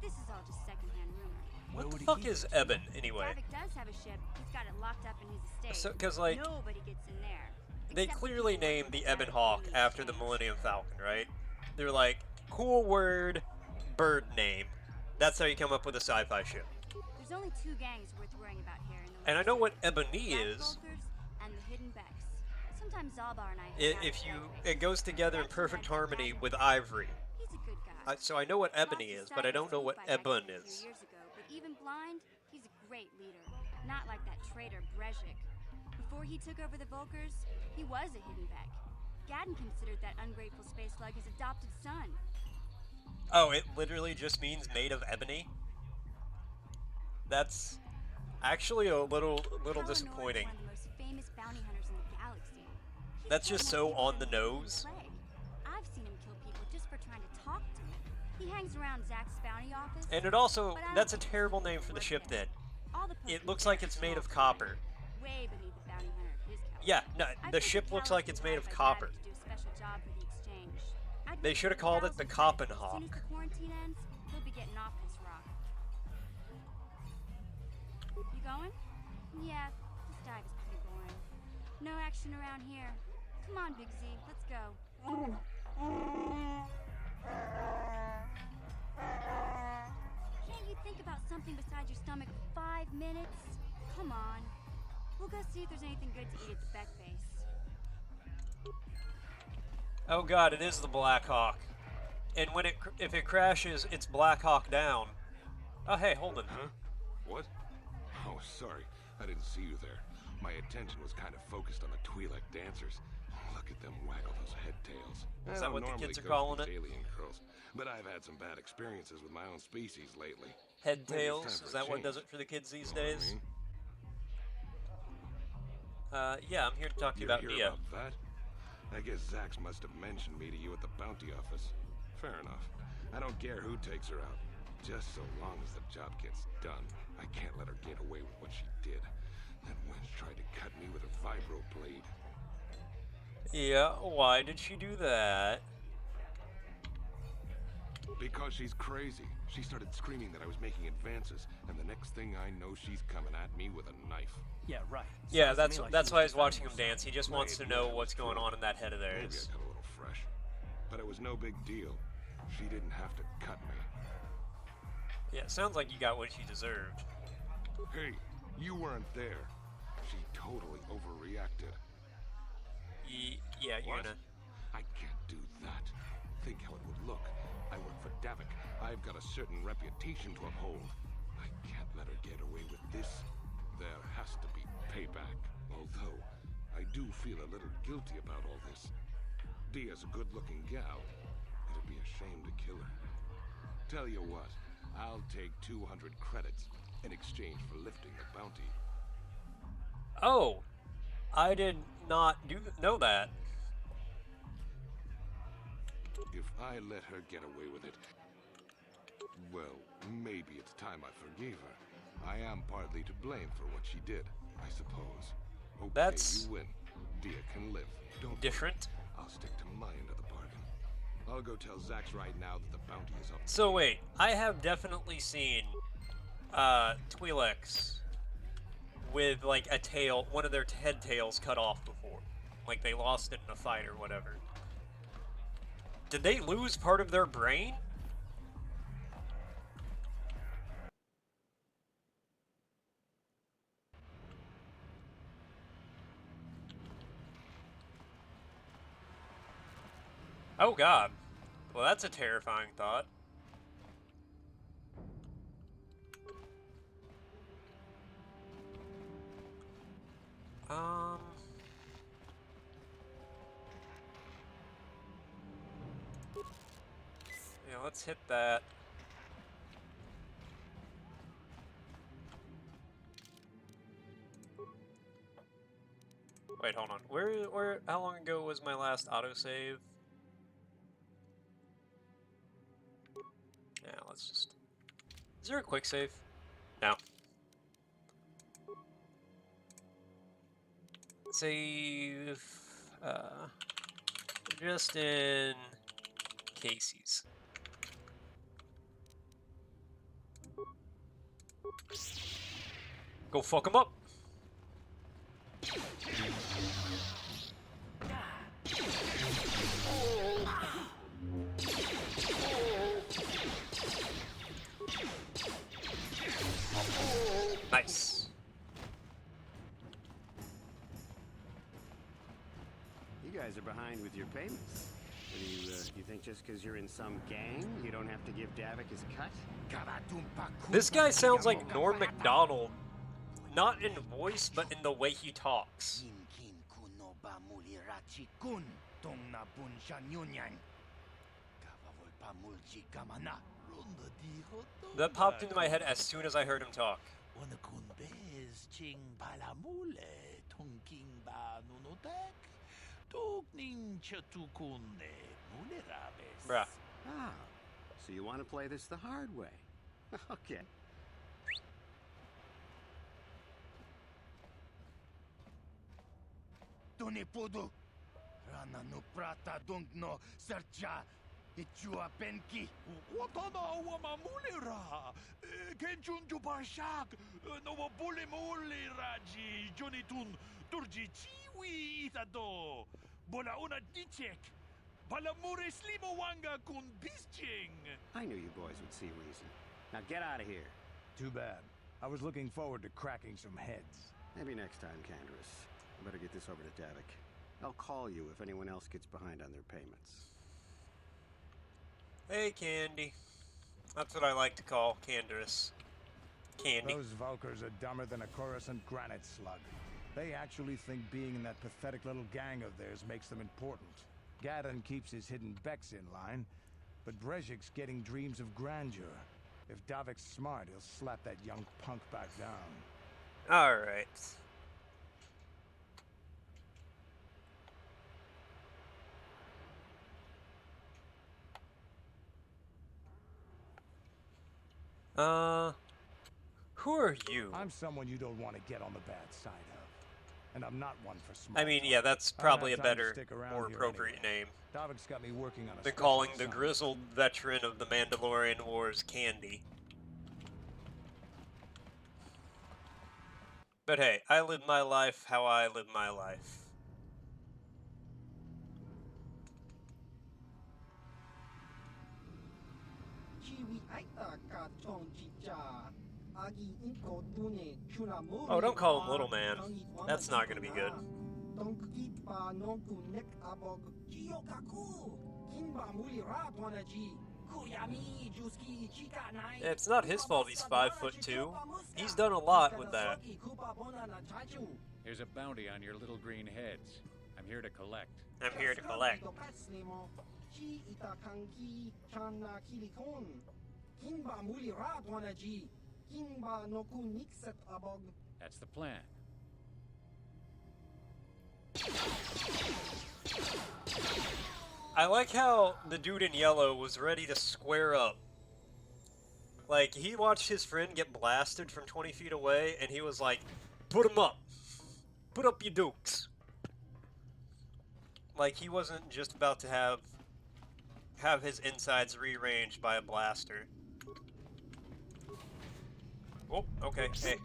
this is all just secondhand rumor. What the fuck is Ebon, anyway? Davik does have a ship. He's got it locked up in his estate. So, because, like, nobody gets in there. They clearly named the Ebon Hawk after the Millennium Falcon, right? They're like, cool word, bird name. That's how you come up with a sci-fi ship. There's only 2 gangs worth worrying about here in the And I know what Ebony is. And the Hidden Becks. Sometimes Zalbar and I It goes together in perfect harmony with Ivory. He's a good guy. So I know what Ebony is, but I don't know what Ebon is. Years ago, but even blind, he's a great leader. Not like that traitor Brezhik. Before he took over the Volkers, he was a hidden Beck. Gadden considered that ungrateful space slug his adopted son. Oh, it literally just means made of ebony? That's actually a little disappointing. One of the most famous bounty hunters in the galaxy. That's just so on the nose. I've seen him kill people just for trying to talk to him. He hangs around Zack's bounty office. And it also, that's a terrible name for the ship then. It looks like it's made of copper. Way beneath the bounty hunter of his caliber. Yeah, no, the ship looks like it's made of copper. They should have called it the Coppin As soon as the quarantine ends, he'll be getting off this rock. You going? Yeah, this dive is pretty boring. No action around here. Come on, Big Z, let's go. Can't you think about something besides your stomach for 5 minutes? Come on. We'll go see if there's anything good to eat at the Beck base. Oh god, it is the Black Hawk. And when if it crashes, it's Black Hawk down. Oh hey, Holden. Huh? What? Oh, sorry. I didn't see you there. My attention was kind of focused on the Twi'lek dancers. Look at them waggle those head tails. Is that what the kids are calling it? Alien curls, but I've had some bad experiences with my own species lately. Head tails? Is that what does it for the kids these days? Yeah, I'm here to talk to you about Dia. About that? I guess Zax must have mentioned me to you at the bounty office. Fair enough. I don't care who takes her out. Just so long as the job gets done. I can't let her get away with what she did. That wench tried to cut me with a vibro blade. Yeah, why did she do that? Because she's crazy. She started screaming that I was making advances, and the next thing I know, she's coming at me with a knife. Yeah, right. Yeah, that's why I was watching him dance. He just wants to know what's going on in that head of theirs. Maybe I got a little fresh, but it was no big deal. She didn't have to cut me. Yeah, it sounds like you got what she deserved. Hey, you weren't there. She totally overreacted. Yeah, you're gonna... I can't do that. Think how it would look. I work for Davik. I've got a certain reputation to uphold. I can't let her get away with this. There has to be payback. Although, I do feel a little guilty about all this. Dia's a good-looking gal. It'd be a shame to kill her. Tell you what, I'll take 200 credits in exchange for lifting the bounty. Oh, I did not know that. If I let her get away with it, well, maybe it's time I forgave her. I am partly to blame for what she did, I suppose. Okay, that's you win. Dia can live. Don't different. Worry. I'll stick to my end of the bargain. I'll go tell Zax right now that the bounty is up. So wait, I have definitely seen Twi'leks with like a tail, one of their head tails cut off before. Like they lost it in a fight or whatever. Did they lose part of their brain? Oh god. Well, that's a terrifying thought. Yeah, let's hit that. Wait, hold on. How long ago was my last autosave? Yeah, let's just... Is there a quick save? No. Save... just in... Casey's. Go fuck him up! Nice. You guys are behind with your payments. What do you think just because you're in some gang, you don't have to give Davik his cut? This guy sounds like Norm Macdonald. Not in voice, but in the way he talks. That popped into my head as soon as I heard him talk. Bruh. Ah, so you want to play this the hard way? Okay. Tunipudu. Rana no prata dungno sercha. Ichua penki. Watana wamamulira. Kenchunju barshak. No bulimuli raji. Jonitun. Turji chiwi itado. Bola una dichek. Palamure slimawanga kun bisching. I knew you boys would see reason. Now get out of here. Too bad. I was looking forward to cracking some heads. Maybe next time, Canderous. I better get this over to Davik. I'll call you if anyone else gets behind on their payments. Hey, Candy. That's what I like to call Canderous. Candy. Those Volkers are dumber than a Coruscant granite slug. They actually think being in that pathetic little gang of theirs makes them important. Gadon keeps his hidden Becks in line, but Brezhik's getting dreams of grandeur. If Davik's smart, he'll slap that young punk back down. Alright. Who are you? I'm someone you don't want to get on the bad side of. And I'm not one for small I mean, yeah, that's probably a better, more appropriate name Davik's got me working on a than calling the grizzled veteran of the Mandalorian Wars Candy. But hey, I live my life how I live my life. Oh, don't call him little man. That's not gonna be good. It's not his fault he's 5'2". He's done a lot with that. Here's a bounty on your little green heads. I'm here to collect. I'm here to collect. That's the plan. I like how the dude in yellow was ready to square up. Like, he watched his friend get blasted from 20 feet away, and he was like, put him up. Put up your dukes. Like, he wasn't just about to have his insides rearranged by a blaster. Oh, okay, hey.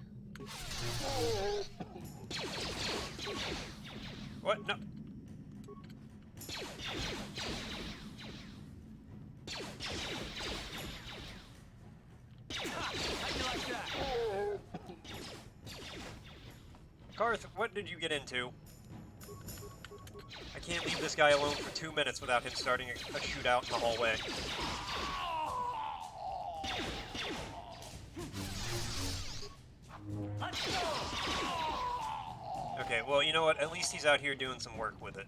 What? No. Karth, what did you get into? I can't leave this guy alone for 2 minutes without him starting a shootout in the hallway. Okay, well, you know what? At least he's out here doing some work with it.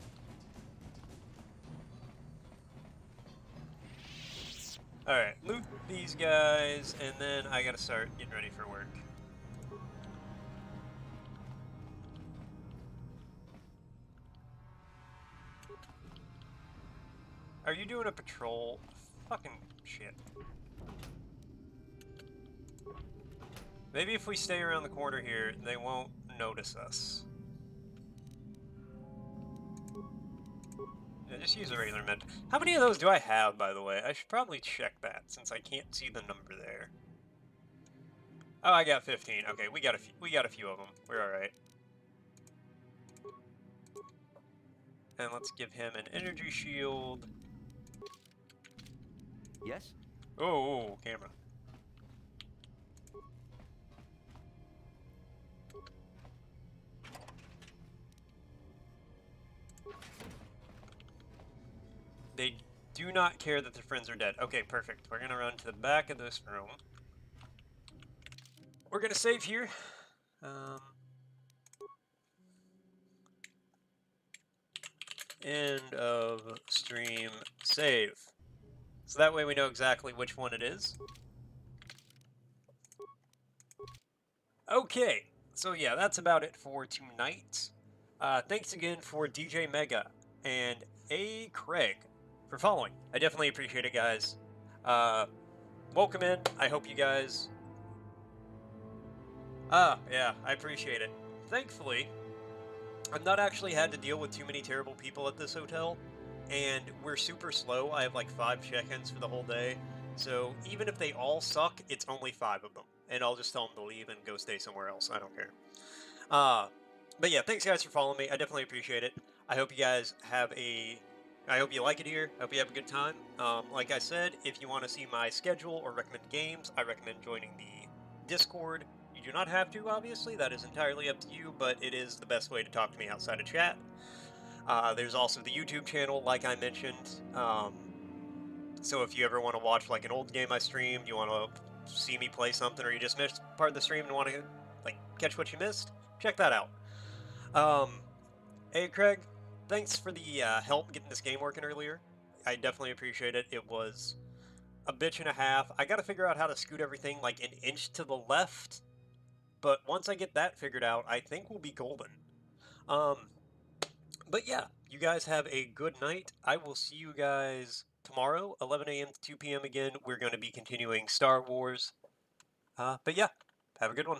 Alright, loot these guys, and then I gotta start getting ready for work. Are you doing a patrol? Fucking shit. Maybe if we stay around the corner here, they won't notice us. Yeah, just use a regular med. How many of those do I have, by the way? I should probably check that, since I can't see the number there. Oh, I got 15. Okay, we got a few of them. We're alright. And let's give him an energy shield. Yes? Oh, camera. They do not care that their friends are dead. Okay, perfect. We're gonna run to the back of this room. We're gonna save here. End of stream save. So that way we know exactly which one it is. Okay, so yeah, that's about it for tonight. Thanks again for DJ Mega and A. Craig for following. I definitely appreciate it, guys. Welcome in. I hope you guys... yeah, I appreciate it. Thankfully, I've not actually had to deal with too many terrible people at this hotel, and we're super slow. I have like 5 check-ins for the whole day, so even if they all suck, it's only 5 of them, and I'll just tell them to leave and go stay somewhere else. I don't care. But yeah, thanks guys for following me. I definitely appreciate it. I hope you guys have I hope you like it here. I hope you have a good time. Like I said, if you want to see my schedule or recommend games, I recommend joining the Discord. You do not have to, obviously. That is entirely up to you, but it is the best way to talk to me outside of chat. There's also the YouTube channel, like I mentioned. So if you ever want to watch like an old game I streamed, you want to see me play something, or you just missed part of the stream and want to like catch what you missed, check that out. Hey Craig, thanks for the help getting this game working earlier. I definitely appreciate it. It was a bitch and a half. I got to figure out how to scoot everything like an inch to the left, but once I get that figured out, I think we'll be golden. But yeah, you guys have a good night. I will see you guys tomorrow, 11 a.m. to 2 p.m. again. We're going to be continuing Star Wars. But yeah, have a good one.